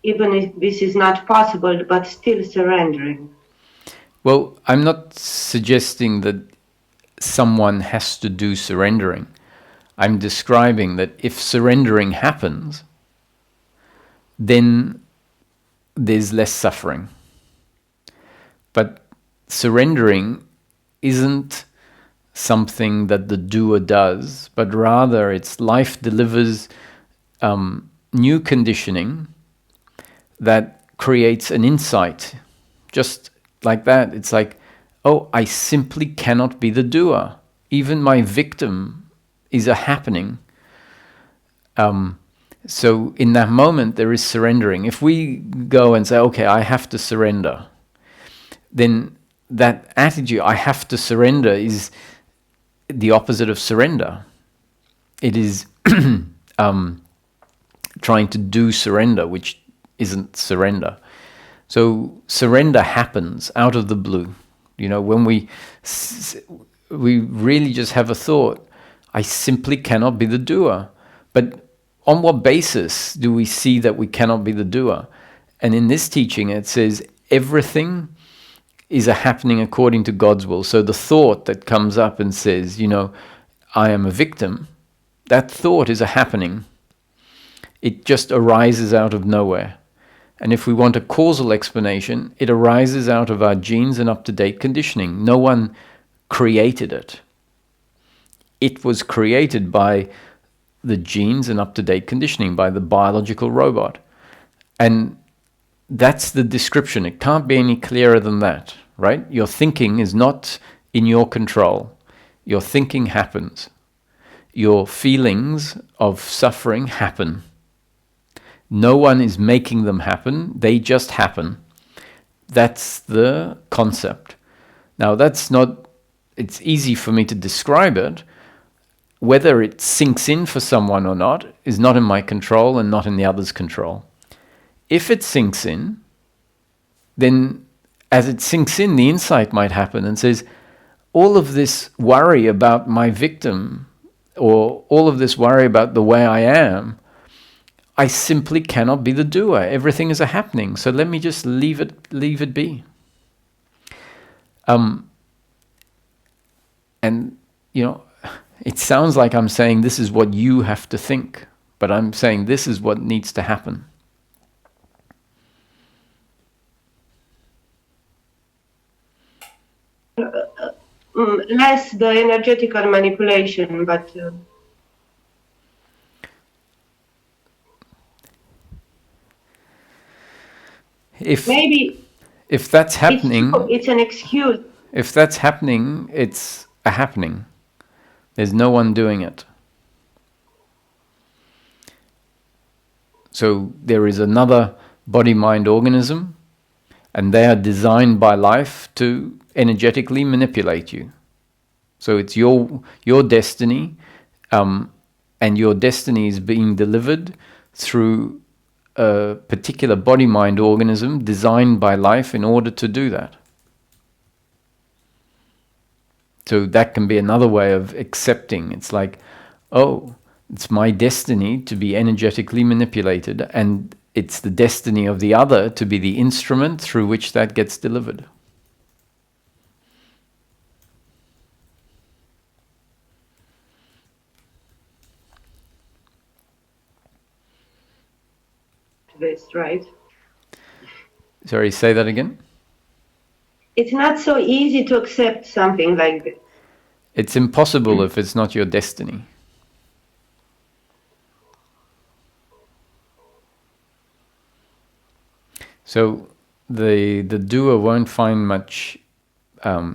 even if this is not possible, but still surrendering. Well, I'm not suggesting that someone has to do surrendering. I'm describing that if surrendering happens, then there's less suffering. But surrendering isn't something that the doer does, but rather it's life delivers new conditioning that creates an insight. Just like that, it's like, oh, I simply cannot be the doer. Even my victim is a happening. So in that moment, there is surrendering. If we go and say, okay, I have to surrender, then that attitude, I have to surrender, is the opposite of surrender. It is trying to do surrender, which isn't surrender. So surrender happens out of the blue. You know, when we really just have a thought, I simply cannot be the doer. But on what basis do we see that we cannot be the doer? And in this teaching, it says everything is a happening according to God's will. So the thought that comes up and says, you know, I am a victim, that thought is a happening. It just arises out of nowhere. And if we want a causal explanation, it arises out of our genes and up-to-date conditioning. No one created it. It was created by the genes and up-to-date conditioning, by the biological robot. And that's the description. It can't be any clearer than that, right? Your thinking is not in your control. Your thinking happens. Your feelings of suffering happen. No one is making them happen. They just happen. That's the concept. Now, it's easy for me to describe it. Whether it sinks in for someone or not is not in my control and not in the other's control. If it sinks in, then as it sinks in, the insight might happen and says, all of this worry about my victim, or all of this worry about the way I am, I simply cannot be the doer. Everything is a happening. So let me just leave it be. And, you know, it sounds like I'm saying this is what you have to think, but I'm saying this is what needs to happen. Less the energetical manipulation, but maybe if that's happening, it's an excuse. If that's happening, it's a happening. There's no one doing it. So there is another body-mind organism, and they are designed by life to energetically manipulate you. So it's your destiny, and your destiny is being delivered through a particular body-mind organism designed by life in order to do that. So that can be another way of accepting. It's like, oh, it's my destiny to be energetically manipulated, and it's the destiny of the other to be the instrument through which that gets delivered. This, right? Sorry, say that again? It's not so easy to accept something like this. It's impossible if it's not your destiny. So the doer won't find much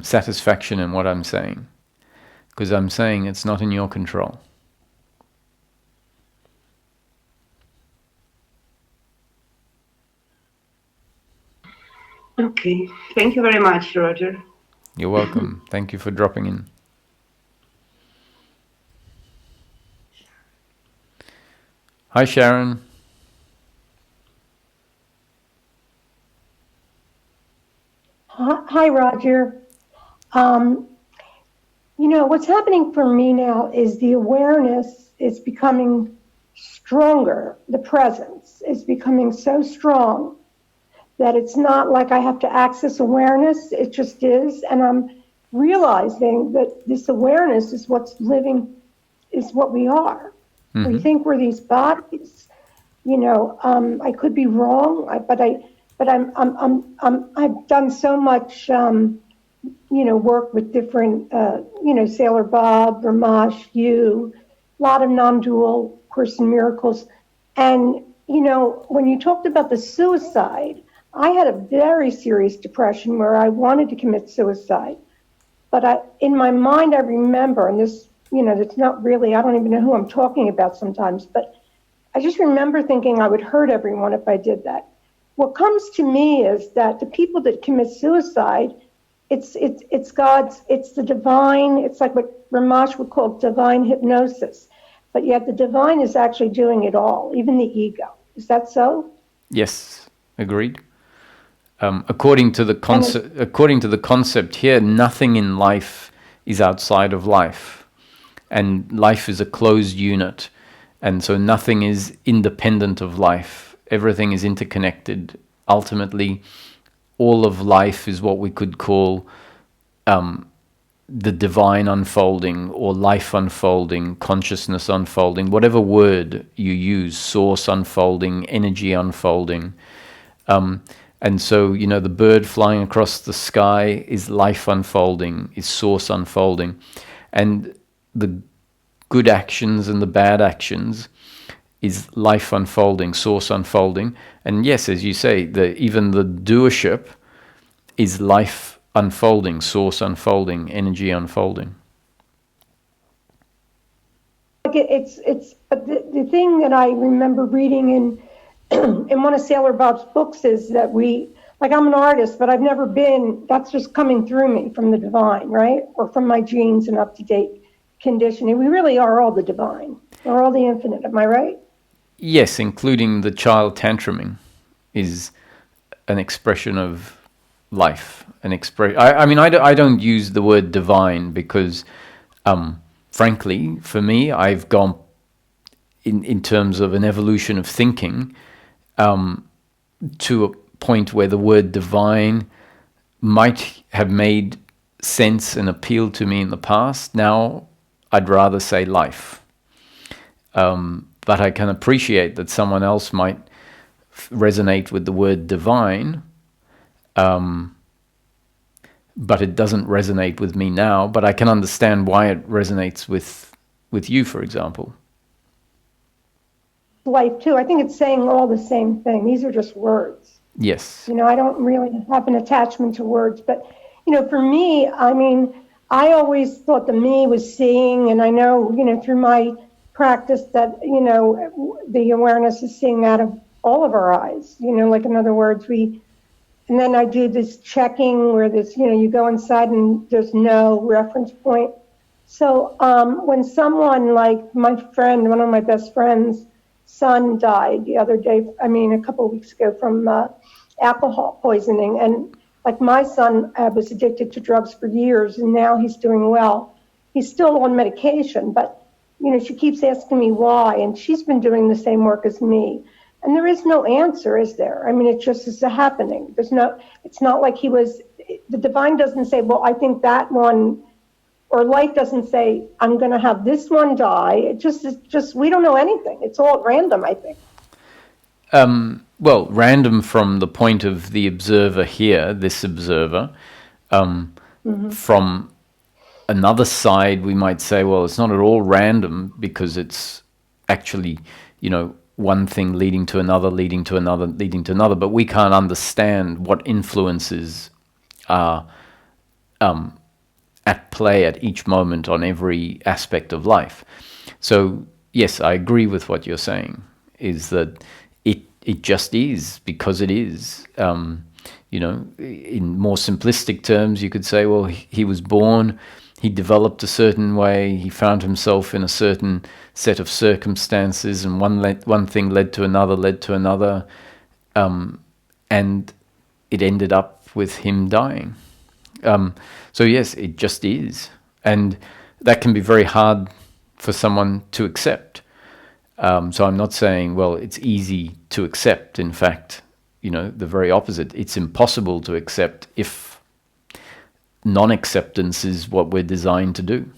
satisfaction in what I'm saying, because I'm saying it's not in your control. Okay, thank you very much, Roger. You're welcome. Thank you for dropping in. Hi, Sharon. Hi, Roger. What's happening for me now is the awareness is becoming stronger. The presence is becoming so strong that it's not like I have to access awareness. It just is. And I'm realizing that this awareness is what's living, is what we are. Mm-hmm. We think we're these bodies. I could be wrong, but I've done so much, work with different, Sailor Bob, Ramash, you, a lot of non-dual Course in Miracles. And, when you talked about the suicide, I had a very serious depression where I wanted to commit suicide. But in my mind, I remember, and this, it's not really, I don't even know who I'm talking about sometimes, but I just remember thinking I would hurt everyone if I did that. What comes to me is that the people that commit suicide, it's God's, it's the divine, it's like what Ramash would call divine hypnosis. But yet the divine is actually doing it all, even the ego. Is that so? Yes, agreed. According to the concept here, nothing in life is outside of life, and life is a closed unit, and so nothing is independent of life. Everything is interconnected. Ultimately, all of life is what we could call the divine unfolding, or life unfolding, consciousness unfolding, whatever word you use, source unfolding, energy unfolding. And so, the bird flying across the sky is life unfolding, is source unfolding. And the good actions and the bad actions is life unfolding, source unfolding. And yes, as you say, even the doership is life unfolding, source unfolding, energy unfolding. But the thing that I remember reading in one of Sailor Bob's books is that I'm an artist, but I've never been, that's just coming through me from the divine, right? Or from my genes and up-to-date conditioning. We really are all the divine. We're all the infinite, am I right? Yes, including the child tantruming is an expression of life. I don't use the word divine because, frankly, for me, I've gone in terms of an evolution of thinking to a point where the word divine might have made sense and appealed to me in the past. Now I'd rather say life. But I can appreciate that someone else might resonate with the word divine, but it doesn't resonate with me now. But I can understand why it resonates with you, for example. Life too. I think it's saying all the same thing. These are just words. Yes. I don't really have an attachment to words, but for me, I always thought the me was seeing, and I know, through my practice that, the awareness is seeing out of all of our eyes, like in other words, and then I do this checking where this, you go inside and there's no reference point. So when someone like my friend, one of my best friends, son died the other day, a couple of weeks ago from alcohol poisoning. And like my son was addicted to drugs for years and now he's doing well. He's still on medication, but she keeps asking me why, and she's been doing the same work as me. And there is no answer, is there? It just is happening. It's not like the divine doesn't say, well, I think that one, or life doesn't say, I'm going to have this one die. It's just, we don't know anything. It's all at random, I think. Well, random from the point of the observer here, this observer. From another side, we might say, well, it's not at all random because it's actually, one thing leading to another, leading to another, leading to another. But we can't understand what influences are at play at each moment on every aspect of life. So, yes, I agree with what you're saying, is that it just is because it is. In more simplistic terms, you could say, well, he was born, he developed a certain way, he found himself in a certain set of circumstances, and one thing led to another, and it ended up with him dying. So yes, it just is. And that can be very hard for someone to accept. So I'm not saying, well, it's easy to accept. In fact, the very opposite. It's impossible to accept if non-acceptance is what we're designed to do.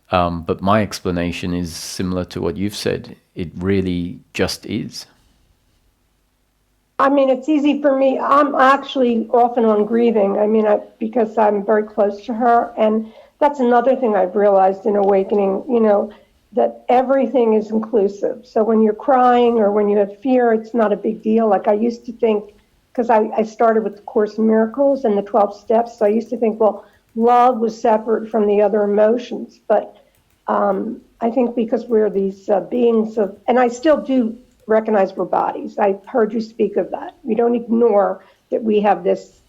But my explanation is similar to what you've said. It really just is. I mean, it's easy for me. I'm actually often on grieving. I mean, because I'm very close to her. And that's another thing I've realized in awakening, that everything is inclusive. So when you're crying or when you have fear, it's not a big deal. Like I used to think, because I started with the Course in Miracles and the 12 steps. So I used to think, well, love was separate from the other emotions. But I think because we're these beings of, and I still do recognize we're bodies. I heard you speak of that. We don't ignore that we have this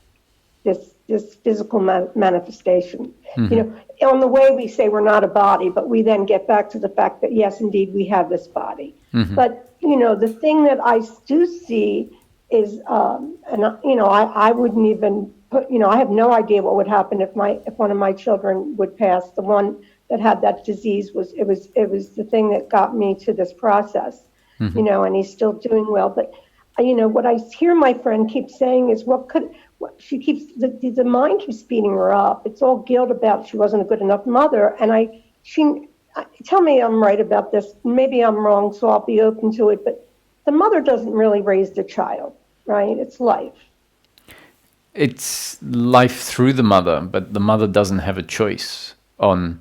physical manifestation. On the way we say we're not a body, but we then get back to the fact that yes, indeed, we have this body. But the thing that I do see is, I wouldn't even put, I have no idea what would happen if one of my children would pass. The one that had that disease was the thing that got me to this process. And he's still doing well. But, what I hear my friend keep saying is, she keeps, the mind keeps beating her up. It's all guilt about she wasn't a good enough mother. And tell me I'm right about this. Maybe I'm wrong, so I'll be open to it. But the mother doesn't really raise the child, right? It's life. It's life through the mother, but the mother doesn't have a choice on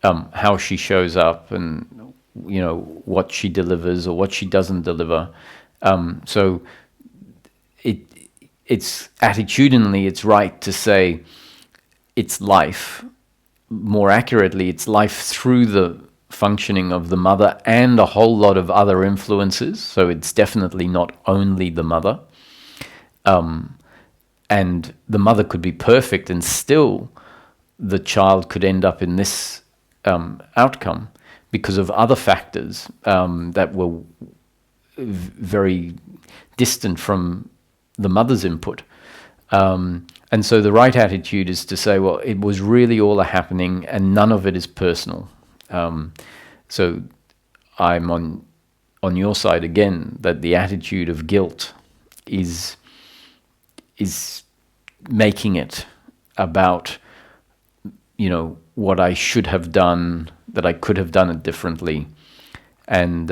how she shows up and what she delivers or what she doesn't deliver. So it's attitudinally, it's right to say it's life. More accurately, it's life through the functioning of the mother and a whole lot of other influences. So it's definitely not only the mother. And the mother could be perfect and still the child could end up in this outcome because of other factors that were very distant from the mother's input. And so the right attitude is to say, well, it was really all a happening and none of it is personal. So I'm on your side again, that the attitude of guilt is making it about, what I should have done, that I could have done it differently. And,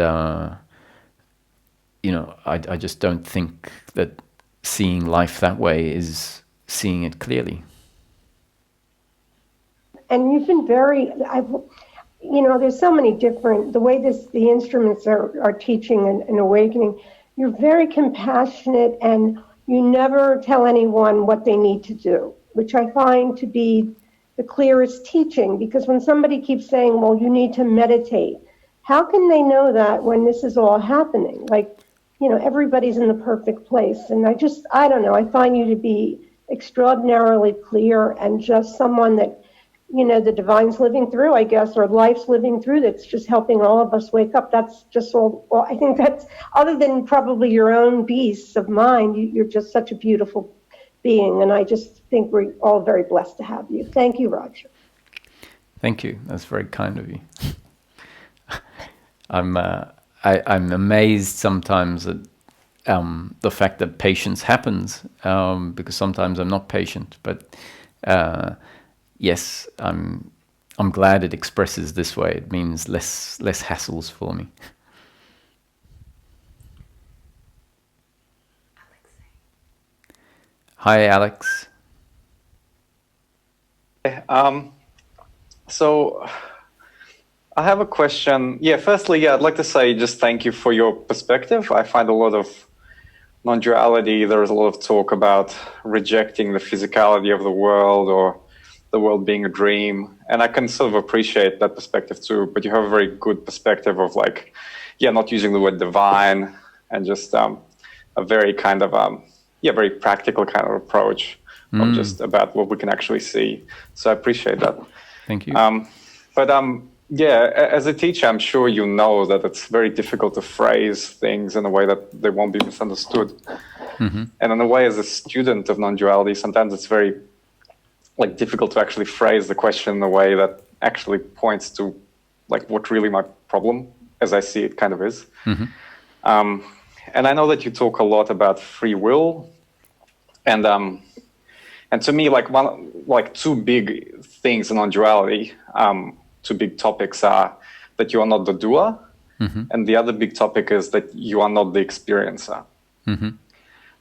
I just don't think that seeing life that way is seeing it clearly. And you've been there's so many different, the way the instruments are teaching and awakening, you're very compassionate and you never tell anyone what they need to do, which I find to be the clearest teaching, because when somebody keeps saying, well, you need to meditate, how can they know that when this is all happening? Like, everybody's in the perfect place. And I don't know, I find you to be extraordinarily clear and just someone that, the divine's living through, I guess, or life's living through, that's just helping all of us wake up. That's just all, well, I think that's, other than probably your own beasts of mind, you're just such a beautiful being. And I just think we're all very blessed to have you. Thank you, Roger. Thank you. That's very kind of you. I'm amazed sometimes at the fact that patience happens, because sometimes I'm not patient. But yes, I'm glad it expresses this way. It means less hassles for me. Hi, Alex. So I have a question. Firstly, I'd like to say just thank you for your perspective. I find a lot of non-duality. There is a lot of talk about rejecting the physicality of the world or the world being a dream. And I can sort of appreciate that perspective too, but you have a very good perspective of not using the word divine and just a very kind of, very practical kind of approach of just about what we can actually see. So I appreciate that. Thank you. As a teacher, I'm sure you know that it's very difficult to phrase things in a way that they won't be misunderstood. Mm-hmm. And in a way, as a student of non-duality, sometimes it's very like difficult to actually phrase the question in a way that actually points to like what really my problem, as I see it, kind of is. And I know that you talk a lot about free will, and to me, like two big things in non-duality, two big topics are that you are not the doer, and the other big topic is that you are not the experiencer.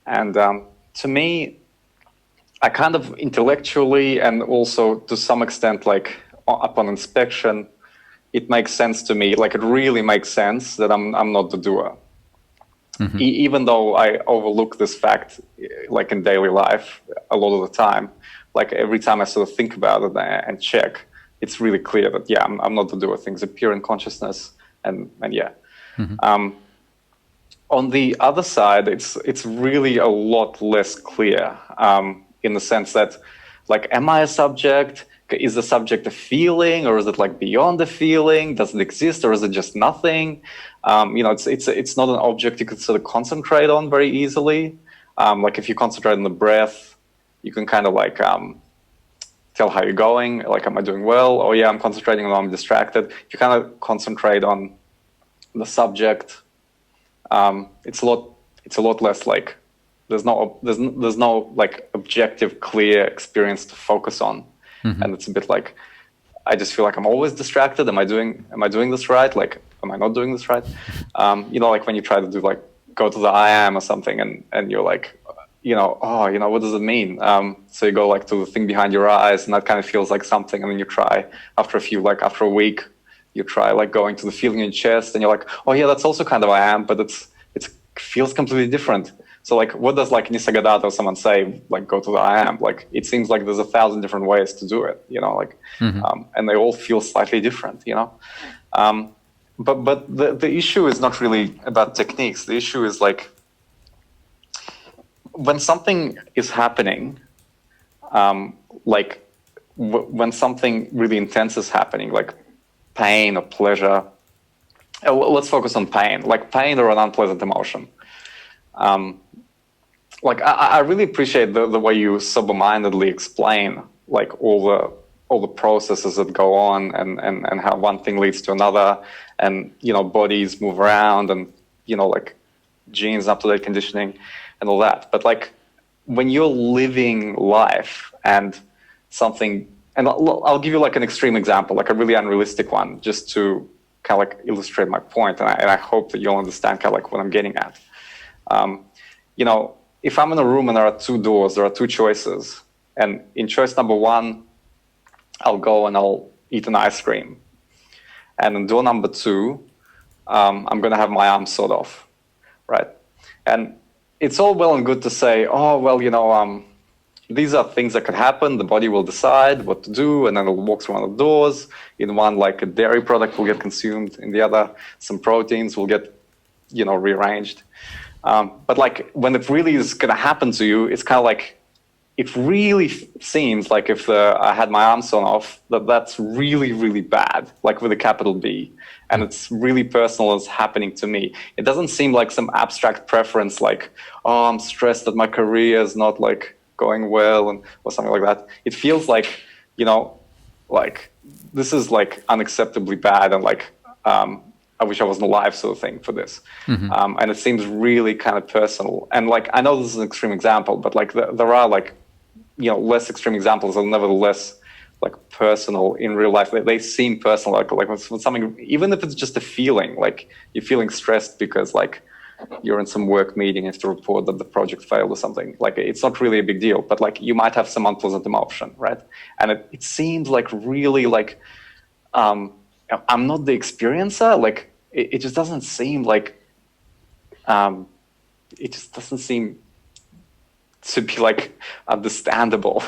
And to me, I kind of intellectually and also to some extent, like upon inspection, it makes sense to me. Like it really makes sense that I'm not the doer. Even though I overlook this fact, like in daily life, a lot of the time, like every time I sort of think about it and check, it's really clear that, yeah, I'm not the doer. Things appear in consciousness, and yeah. On the other side, it's really a lot less clear, in the sense that, like, am I a subject? Is the subject a feeling, or is it like beyond the feeling? Does it exist, or is it just nothing? It's not an object you could sort of concentrate on very easily. Like if you concentrate on the breath, you can kind of like tell how you're going. Like, am I doing well? Oh yeah, I'm concentrating, or I'm distracted. If you kind of concentrate on the subject, it's a lot less like there's no like objective, clear experience to focus on. And it's a bit like, I just feel like I'm always distracted. Am I doing this right? Like, am I not doing this right? Like when you try to do like, go to the I am or something, and you're like, what does it mean? So you go like to the thing behind your eyes, and that kind of feels like something. And then you try after a week, you try like going to the feeling in your chest, and you're like, oh yeah, that's also kind of I am, but it feels completely different. So like, what does like Nisargadatta or someone say, like go to the I am? Like, it seems like there's 1,000 different ways to do it, and they all feel slightly different, But the issue is not really about techniques. The issue is like, when something is happening, when something really intense is happening, like pain or pleasure. Let's focus on pain, like pain or an unpleasant emotion. Like I really appreciate the way you sober-mindedly explain like all the processes that go on, and how one thing leads to another, and bodies move around, and like genes, up-to-date conditioning, and all that. But like when you're living life and something, and I'll give you like an extreme example, like a really unrealistic one, just to kind of like illustrate my point, and I hope that you'll understand kind of like what I'm getting at. If I'm in a room and there are two doors, there are two choices, and in choice number one, I'll go and I'll eat an ice cream, and in door number two, I'm going to have my arm sawed off, right? And it's all well and good to say, oh well, these are things that could happen. The body will decide what to do, and then it'll walk through one of the doors. In one, like a dairy product will get consumed. In the other, some proteins will get, rearranged. But like when it really is going to happen to you, it's kind of like, it really seems like if I had my arm sawn off, that's really, really bad, like with a capital B. And it's really personal, it's happening to me. It doesn't seem like some abstract preference, like, oh, I'm stressed that my career is not like going well, or something like that. It feels like, like this is like unacceptably bad, and like, I wish I wasn't alive, sort of thing for this. And it seems really kind of personal. And like, I know this is an extreme example, but like there are like, less extreme examples are nevertheless like personal in real life. They seem personal, like when something, even if it's just a feeling, like you're feeling stressed because like you're in some work meeting, you have to report that the project failed or something. Like it's not really a big deal, but like you might have some unpleasant emotion, right? And it seems like really like, I'm not the experiencer. Like it just doesn't seem like, it just doesn't seem to be like understandable.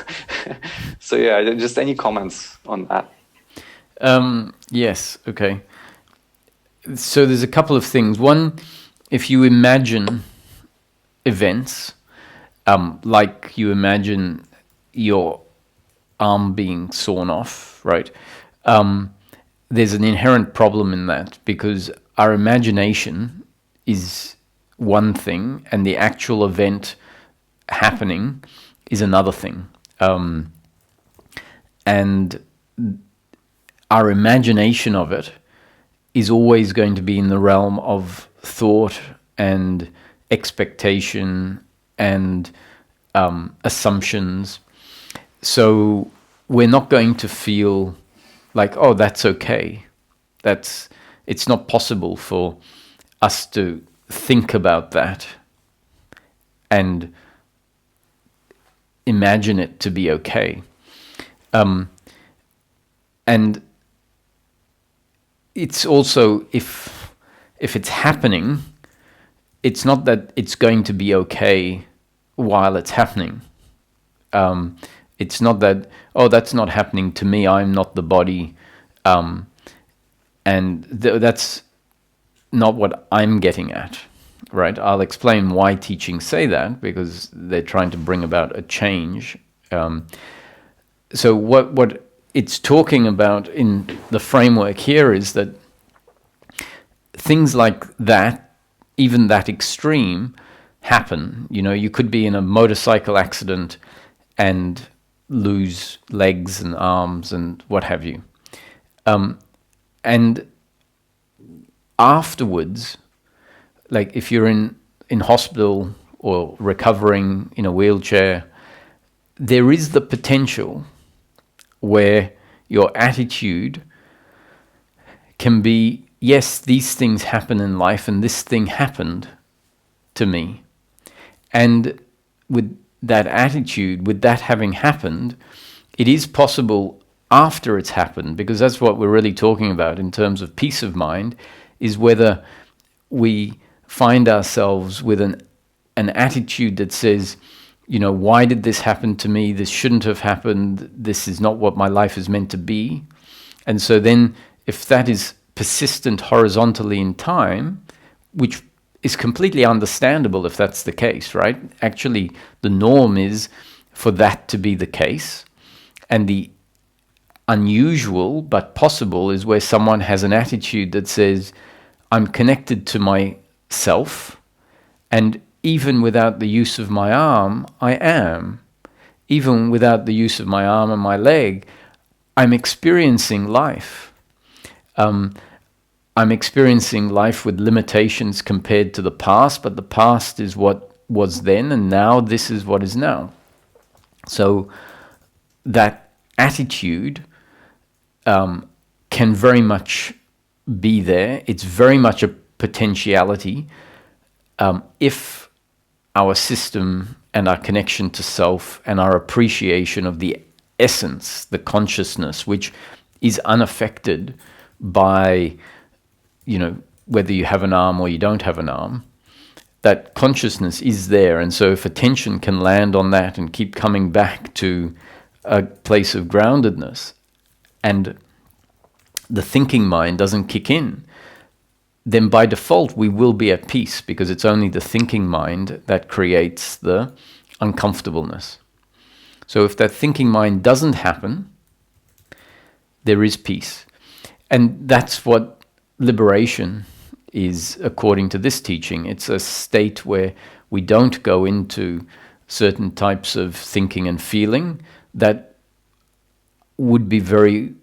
So yeah, just any comments on that? Yes, okay. So there's a couple of things. One, if you imagine events, like you imagine your arm being sawn off, right? There's an inherent problem in that, because our imagination is one thing and the actual event happening is another thing. and our imagination of it is always going to be in the realm of thought and expectation and assumptions. So we're not going to feel like, oh, that's okay. It's not possible for us to think about that and imagine it to be okay. And it's also, if it's happening, it's not that it's going to be okay while it's happening. It's not that, oh, that's not happening to me, I'm not the body. And that's not what I'm getting at, right? I'll explain why teachings say that, because they're trying to bring about a change. So what it's talking about in the framework here is that things like that, even that extreme, happen. You know, you could be in a motorcycle accident and lose legs and arms and what have you. And afterwards, like if you're in hospital or recovering in a wheelchair, there is the potential where your attitude can be, yes, these things happen in life and this thing happened to me. And with that attitude, with that having happened, it is possible after it's happened, because that's what we're really talking about in terms of peace of mind, is whether we find ourselves with an attitude that says, you know, why did this happen to me? This shouldn't have happened. This is not what my life is meant to be. And so then if that is persistent horizontally in time, which is completely understandable if that's the case, right? Actually, the norm is for that to be the case. And the unusual but possible is where someone has an attitude that says, I'm connected to myself, and even without the use of my arm, I am. Even without the use of my arm and my leg, I'm experiencing life. I'm experiencing life with limitations compared to the past, but the past is what was then, and now this is what is now. So that attitude can very much be there. It's very much a potentiality if our system and our connection to self and our appreciation of the essence, the consciousness, which is unaffected by, you know, whether you have an arm or you don't have an arm, that consciousness is there. And so if attention can land on that and keep coming back to a place of groundedness, and the thinking mind doesn't kick in, then by default we will be at peace, because it's only the thinking mind that creates the uncomfortableness. So if that thinking mind doesn't happen, there is peace. And that's what liberation is, according to this teaching. It's a state where we don't go into certain types of thinking and feeling that would be very,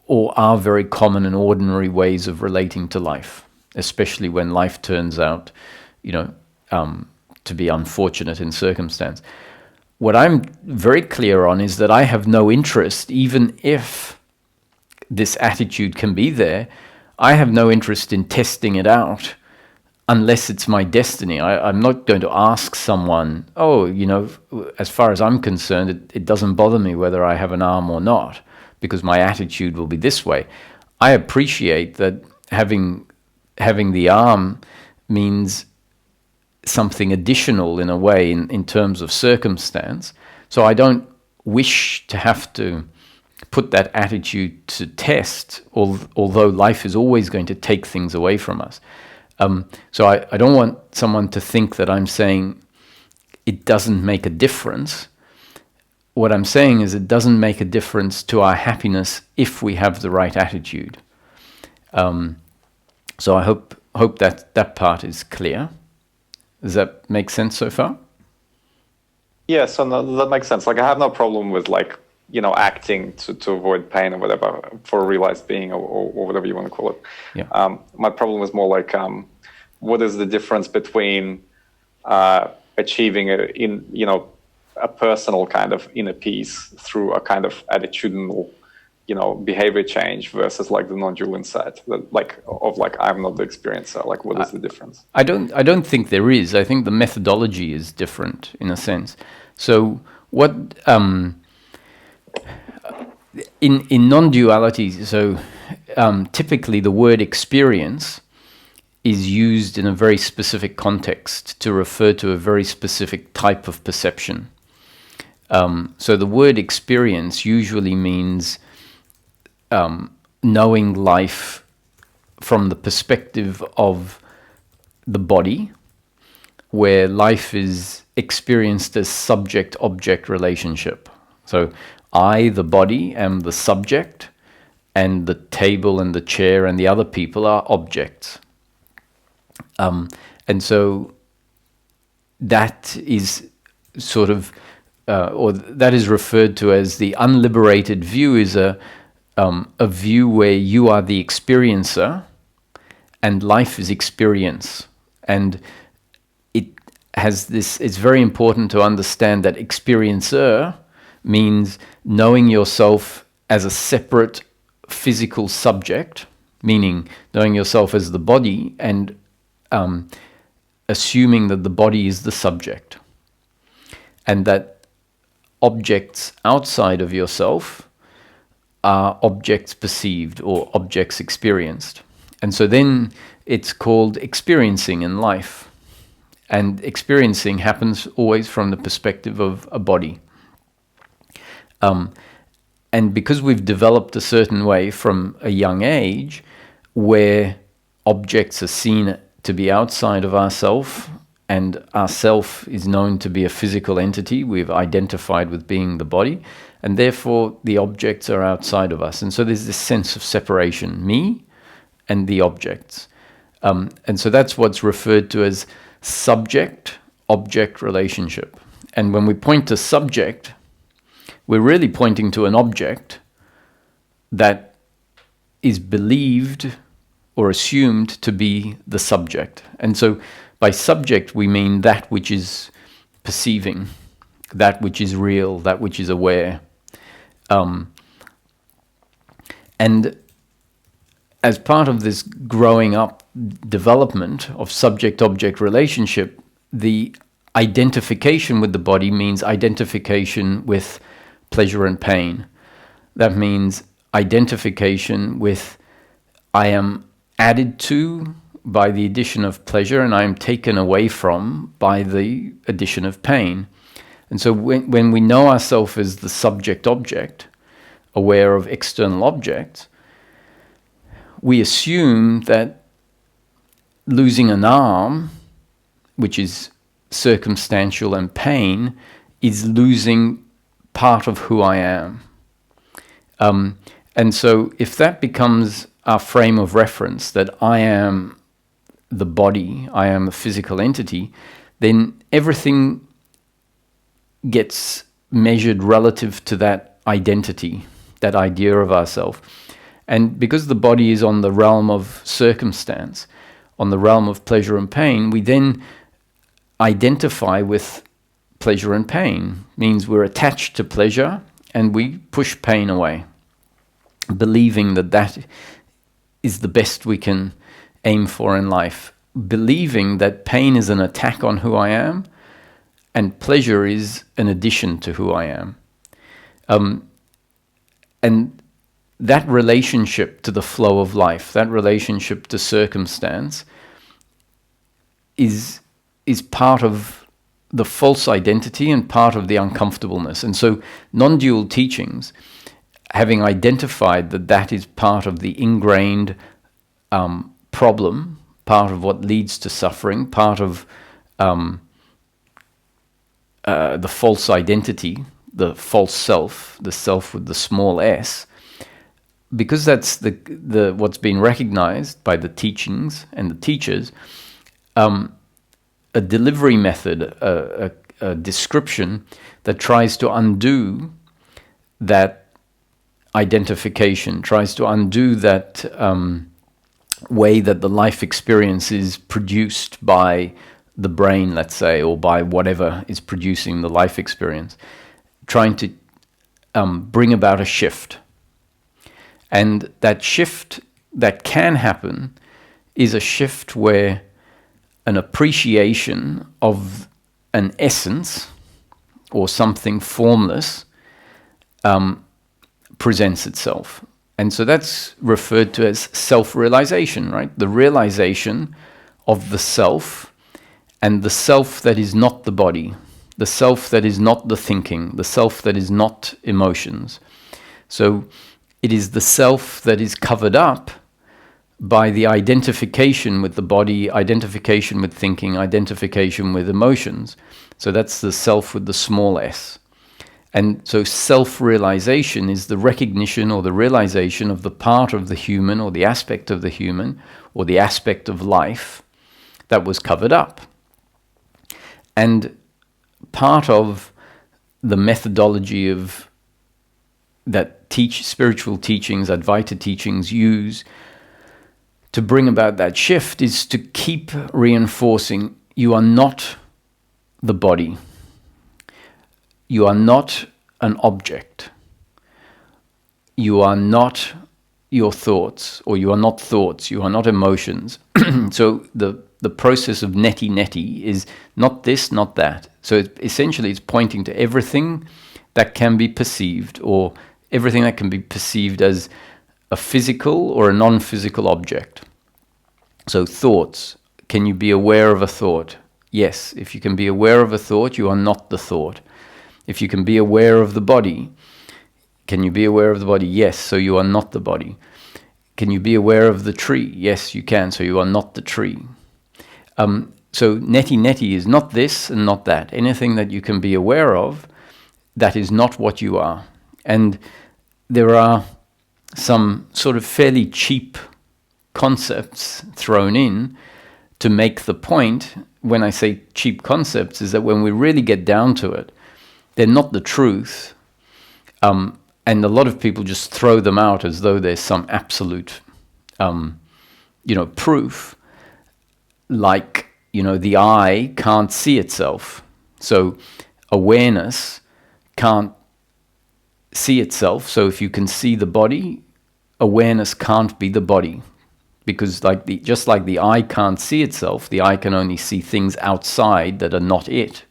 or are very common and ordinary ways of relating to life, especially when life turns out, you know, to be unfortunate in circumstance. What I'm very clear on is that I have no interest, even if this attitude can be there, I have no interest in testing it out unless it's my destiny. I'm not going to ask someone, oh, you know, as far as I'm concerned, it doesn't bother me whether I have an arm or not, because my attitude will be this way. I appreciate that having the arm means something additional in a way in terms of circumstance. So I don't wish to have to put that attitude to test, although life is always going to take things away from us. So I don't want someone to think that I'm saying it doesn't make a difference. What I'm saying is it doesn't make a difference to our happiness if we have the right attitude. So I hope that part is clear. Does that make sense so far? Yeah, so no, that makes sense. Like, I have no problem with like acting to avoid pain or whatever for a realized being or whatever you want to call it. Yeah. My problem is more like, what is the difference between achieving a personal kind of inner peace through a kind of attitudinal, behavior change versus like the non-dual insight, I'm not the experiencer. Like, what is the difference? I don't think there is. I think the methodology is different in a sense. So what in non-duality, so typically the word experience is used in a very specific context to refer to a very specific type of perception. So the word experience usually means knowing life from the perspective of the body, where life is experienced as subject-object relationship. So I, the body, am the subject, and the table and the chair and the other people are objects. And so that is sort of, or that is referred to as the unliberated view, is a view where you are the experiencer and life is experience. And it has this, it's very important to understand that experiencer means knowing yourself as a separate physical subject, meaning knowing yourself as the body and assuming that the body is the subject, and that objects outside of yourself are objects perceived or objects experienced. And so then it's called experiencing in life. And experiencing happens always from the perspective of a body. And because we've developed a certain way from a young age where objects are seen to be outside of ourself and ourself is known to be a physical entity, we've identified with being the body, and therefore the objects are outside of us. And so there's this sense of separation, me and the objects. And so that's what's referred to as subject-object relationship. And when we point to subject, we're really pointing to an object that is believed or assumed to be the subject. And so by subject, we mean that which is perceiving, that which is real, that which is aware. And as part of this growing up development of subject-object relationship, the identification with the body means identification with pleasure and pain. That means identification with I am added to by the addition of pleasure and I am taken away from by the addition of pain. And so when we know ourselves as the subject-object, aware of external objects, we assume that losing an arm, which is circumstantial and pain, is losing part of who I am. And so if that becomes our frame of reference, that I am the body, I am a physical entity, then everything gets measured relative to that identity, that idea of ourself. And because the body is on the realm of circumstance, on the realm of pleasure and pain, we then identify with pleasure and pain. Means we're attached to pleasure and we push pain away, believing that that is the best we can aim for in life, believing that pain is an attack on who I am and pleasure is an addition to who I am. And that relationship to the flow of life, that relationship to circumstance is part of the false identity and part of the uncomfortableness. And so non-dual teachings, having identified that that is part of the ingrained problem, part of what leads to suffering, part of the false identity, the false self, the self with the small s, because that's the what's been recognized by the teachings and the teachers, a delivery method, a description that tries to undo that identification, tries to undo that way that the life experience is produced by the brain, let's say, or by whatever is producing the life experience, trying to bring about a shift. And that shift that can happen is a shift where an appreciation of an essence or something formless presents itself. And so that's referred to as self-realization, right? The realization of the self, and the self that is not the body, the self that is not the thinking, the self that is not emotions. So it is the self that is covered up by the identification with the body, identification with thinking, identification with emotions. So that's the self with the small s. And so self-realization is the recognition or the realization of the part of the human or the aspect of the human or the aspect of life that was covered up. And part of the methodology of that spiritual teachings, Advaita teachings use to bring about that shift is to keep reinforcing you are not the body. You are not an object. You are not your thoughts, or you are not thoughts, you are not emotions. So the process of neti is not this, not that. So essentially it's pointing to everything that can be perceived, or everything that can be perceived as a physical or a non-physical object. So thoughts, can you be aware of a thought? Yes, if you can be aware of a thought, you are not the thought. If you can be aware of the body, can you be aware of the body? Yes, so you are not the body. Can you be aware of the tree? Yes, you can, so you are not the tree. So neti is not this and not that. Anything that you can be aware of, that is not what you are. And there are some sort of fairly cheap concepts thrown in to make the point. When I say cheap concepts, is that when we really get down to it, they're not the truth. And a lot of people just throw them out as though there's some absolute, proof. Like, the eye can't see itself. So awareness can't see itself. So if you can see the body, awareness can't be the body. Because just like the eye can't see itself, the eye can only see things outside that are not it.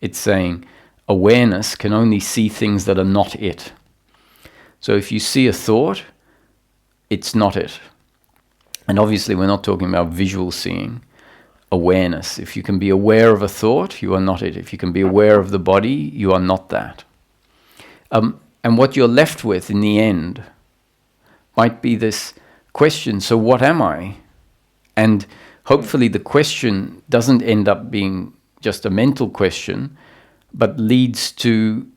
It's saying awareness can only see things that are not it. So if you see a thought, it's not it. And obviously we're not talking about visual seeing. Awareness. If you can be aware of a thought, you are not it. If you can be aware of the body, you are not that. And what you're left with in the end might be this question, so what am I? And hopefully the question doesn't end up being just a mental question, but leads to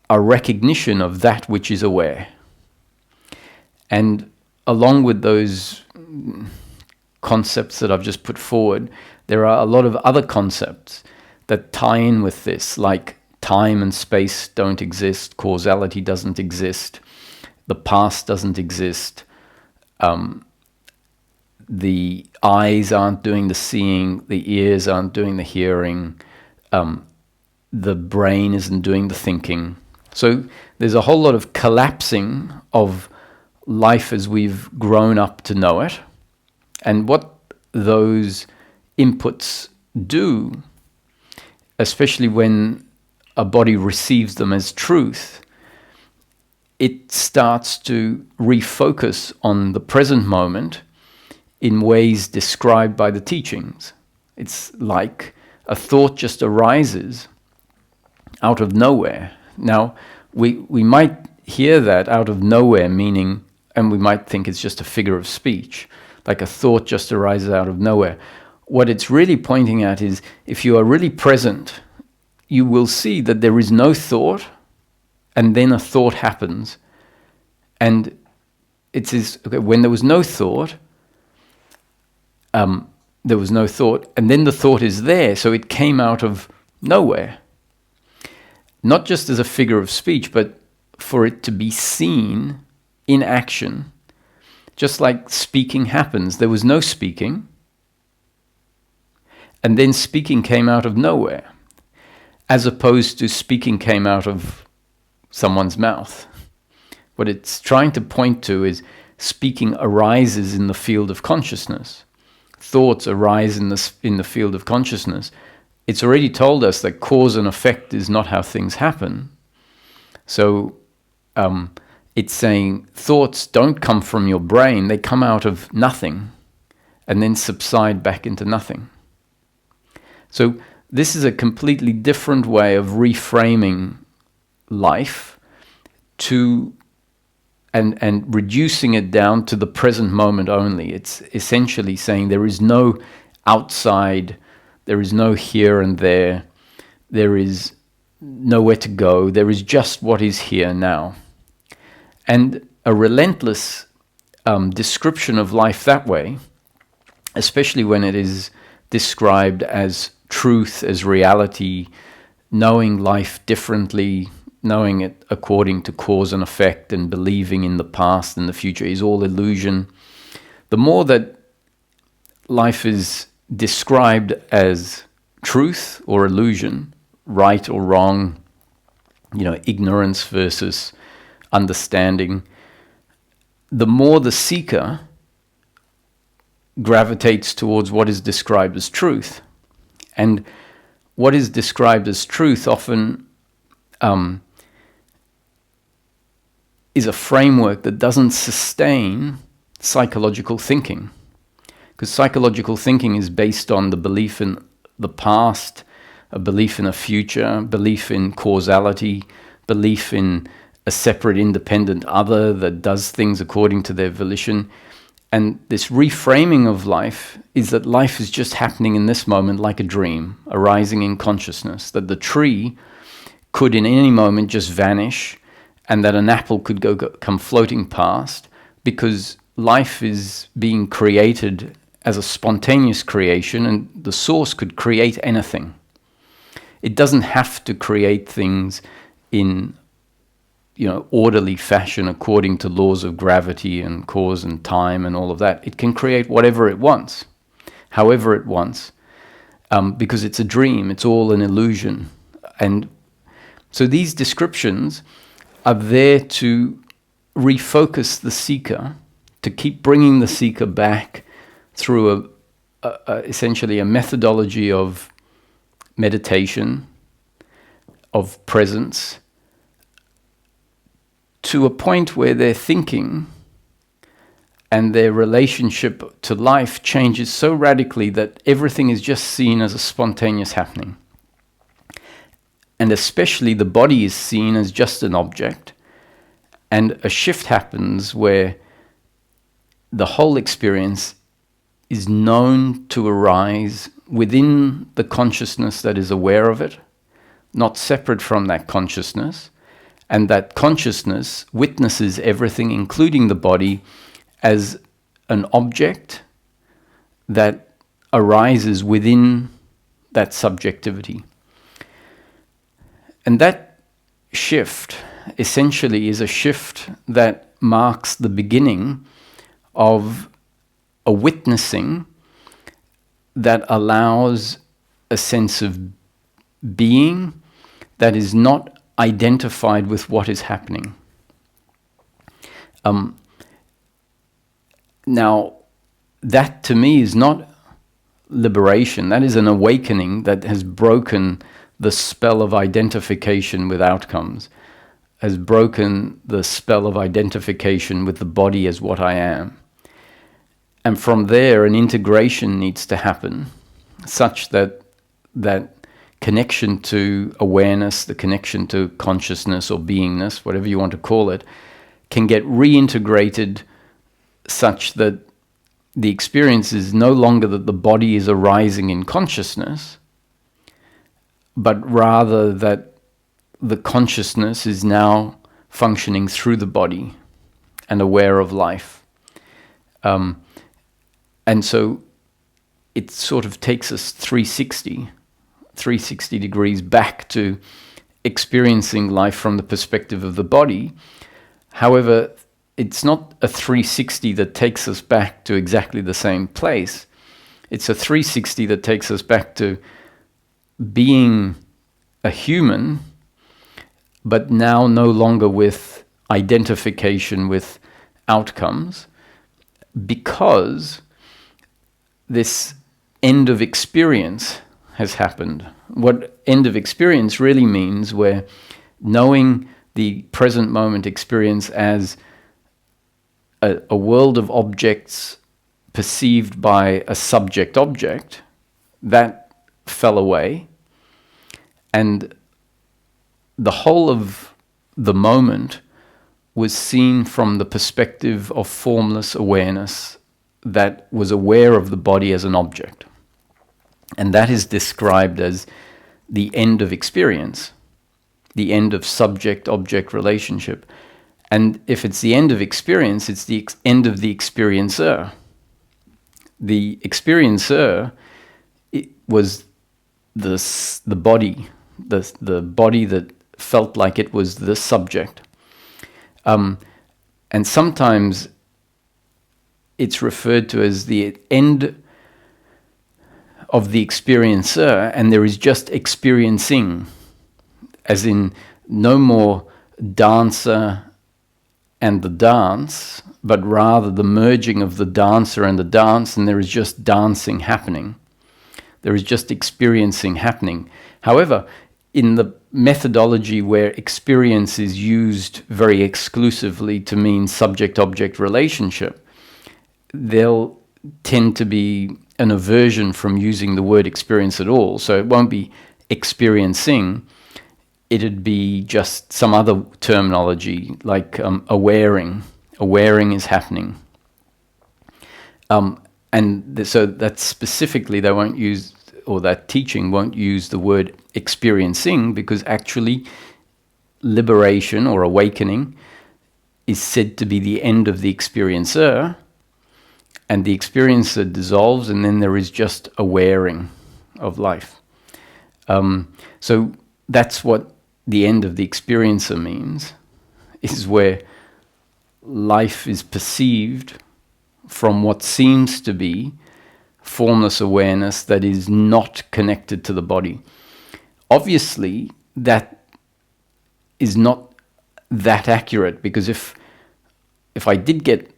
a recognition of that which is aware. And along with those concepts that I've just put forward, there are a lot of other concepts that tie in with this, like time and space don't exist, causality doesn't exist, the past doesn't exist, the eyes aren't doing the seeing, the ears aren't doing the hearing, the brain isn't doing the thinking. So there's a whole lot of collapsing of life as we've grown up to know it. And what those inputs do, especially when a body receives them as truth, it starts to refocus on the present moment in ways described by the teachings. It's like a thought just arises out of nowhere. Now, we might hear that out of nowhere meaning, and we might think it's just a figure of speech, like a thought just arises out of nowhere. What it's really pointing at is, if you are really present, you will see that there is no thought, and then a thought happens. And it says, okay, when there was no thought, and then the thought is there, so it came out of nowhere. Not just as a figure of speech, but for it to be seen in action, just like speaking happens. There was no speaking, and then speaking came out of nowhere, as opposed to speaking came out of someone's mouth. What it's trying to point to is speaking arises in the field of consciousness. Thoughts arise in the field of consciousness. It's already told us that cause and effect is not how things happen. So it's saying thoughts don't come from your brain, they come out of nothing and then subside back into nothing. So this is a completely different way of reframing life to and reducing it down to the present moment only. It's essentially saying there is no outside, there is no here and there is nowhere to go, there is just what is here now. And a relentless description of life that way, especially when it is described as truth, as reality, knowing life differently, knowing it according to cause and effect, and believing in the past and the future is all illusion. The more that life is described as truth or illusion, right or wrong, ignorance versus understanding, the more the seeker gravitates towards what is described as truth. And what is described as truth often is a framework that doesn't sustain psychological thinking. Because psychological thinking is based on the belief in the past, a belief in a future, belief in causality, belief in a separate independent other that does things according to their volition. And this reframing of life is that life is just happening in this moment like a dream, arising in consciousness, that the tree could in any moment just vanish, and that an apple could come floating past, because life is being created as a spontaneous creation, and the source could create anything. It doesn't have to create things in orderly fashion according to laws of gravity and cause and time and all of that. It can create whatever it wants, however it wants, because it's a dream, it's all an illusion. And so these descriptions are there to refocus the seeker, to keep bringing the seeker back through essentially a methodology of meditation, of presence, to a point where their thinking and their relationship to life changes so radically that everything is just seen as a spontaneous happening. And especially the body is seen as just an object, and a shift happens where the whole experience is known to arise within the consciousness that is aware of it, not separate from that consciousness, and that consciousness witnesses everything, including the body, as an object that arises within that subjectivity. And that shift essentially is a shift that marks the beginning of a witnessing that allows a sense of being that is not identified with what is happening. Now, that to me is not liberation. That is an awakening that has broken the spell of identification with outcomes, has broken the spell of identification with the body as what I am. And from there, an integration needs to happen, such that that connection to awareness, the connection to consciousness or beingness, whatever you want to call it, can get reintegrated such that the experience is no longer that the body is arising in consciousness, but rather that the consciousness is now functioning through the body and aware of life. And so it sort of takes us 360 degrees back to experiencing life from the perspective of the body. However, it's not a 360 that takes us back to exactly the same place. It's a 360 that takes us back to being a human, but now no longer with identification with outcomes, because this end of experience has happened. What end of experience really means, where knowing the present moment experience as a world of objects perceived by a subject-object, that fell away, and the whole of the moment was seen from the perspective of formless awareness that was aware of the body as an object. And that is described as the end of experience, the end of subject-object relationship. And if it's the end of experience, it's the end of the experiencer. The experiencer, it was the body, the body that felt like it was the subject. And sometimes it's referred to as the end of the experiencer, and there is just experiencing, as in no more dancer and the dance, but rather the merging of the dancer and the dance, and there is just dancing happening. There is just experiencing happening. However, in the methodology where experience is used very exclusively to mean subject-object relationship, there'll tend to be an aversion from using the word experience at all. So it won't be experiencing, it'd be just some other terminology like awaring. Awaring is happening. So that specifically they won't use, or that teaching won't use the word experiencing, because actually liberation or awakening is said to be the end of the experiencer, and the experiencer dissolves, and then there is just awaring of life. So that's what the end of the experiencer means, is where life is perceived from what seems to be formless awareness that is not connected to the body. Obviously, that is not that accurate, because if I did get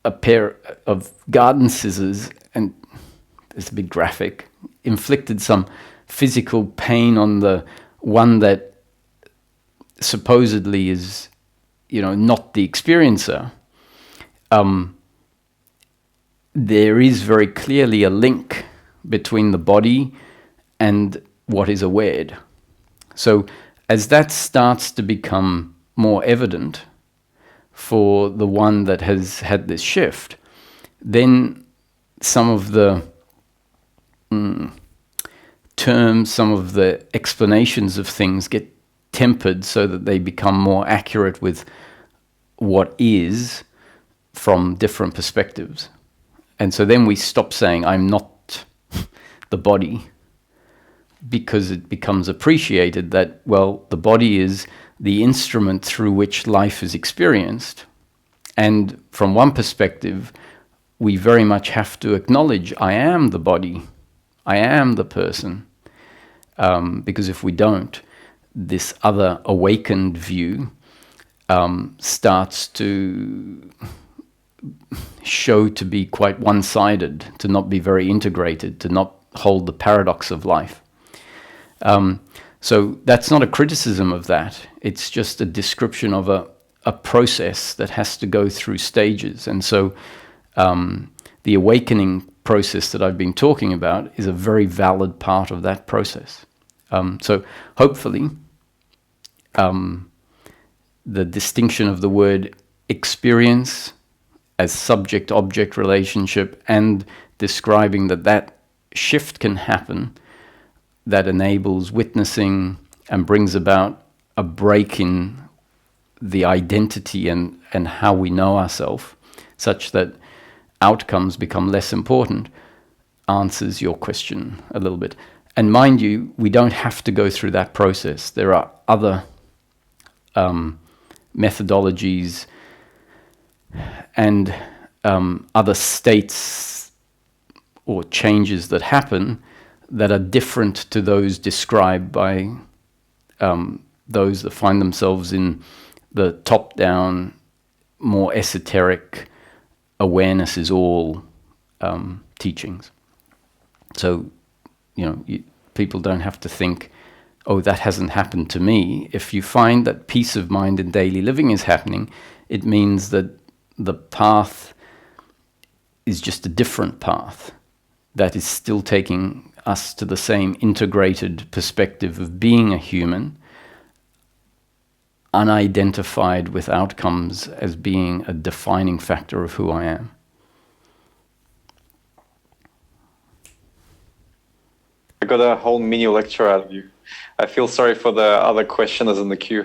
a pair of garden scissors, and it's a bit graphic, inflicted some physical pain on the one that supposedly is, not the experiencer, there is very clearly a link between the body and what is awared. So as that starts to become more evident for the one that has had this shift, then some of the terms, some of the explanations of things get tempered so that they become more accurate with what is from different perspectives. And so then we stop saying, I'm not the body, because it becomes appreciated that, well, the body is the instrument through which life is experienced. And from one perspective, we very much have to acknowledge, I am the body, I am the person. Because if we don't, this other awakened view starts to show to be quite one-sided, to not be very integrated, to not hold the paradox of life. So that's not a criticism of that. It's just a description of a process that has to go through stages. And so the awakening process that I've been talking about is a very valid part of that process. So hopefully the distinction of the word experience as subject-object relationship and describing that shift can happen, that enables witnessing and brings about a break in the identity and how we know ourselves, such that outcomes become less important, answers your question a little bit. And mind you, we don't have to go through that process. There are other methodologies and other states or changes that happen that are different to those described by those that find themselves in the top-down, more esoteric, awareness is all teachings. So, people don't have to think, oh, that hasn't happened to me. If you find that peace of mind in daily living is happening, it means that the path is just a different path that is still taking us to the same integrated perspective of being a human, unidentified with outcomes as being a defining factor of who I am. I got a whole mini lecture out of you. I feel sorry for the other questioners in the queue.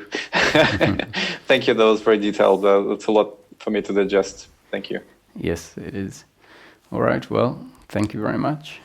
Thank you. That was very detailed. That's a lot for me to digest. Thank you. Yes, it is. All right. Well, thank you very much.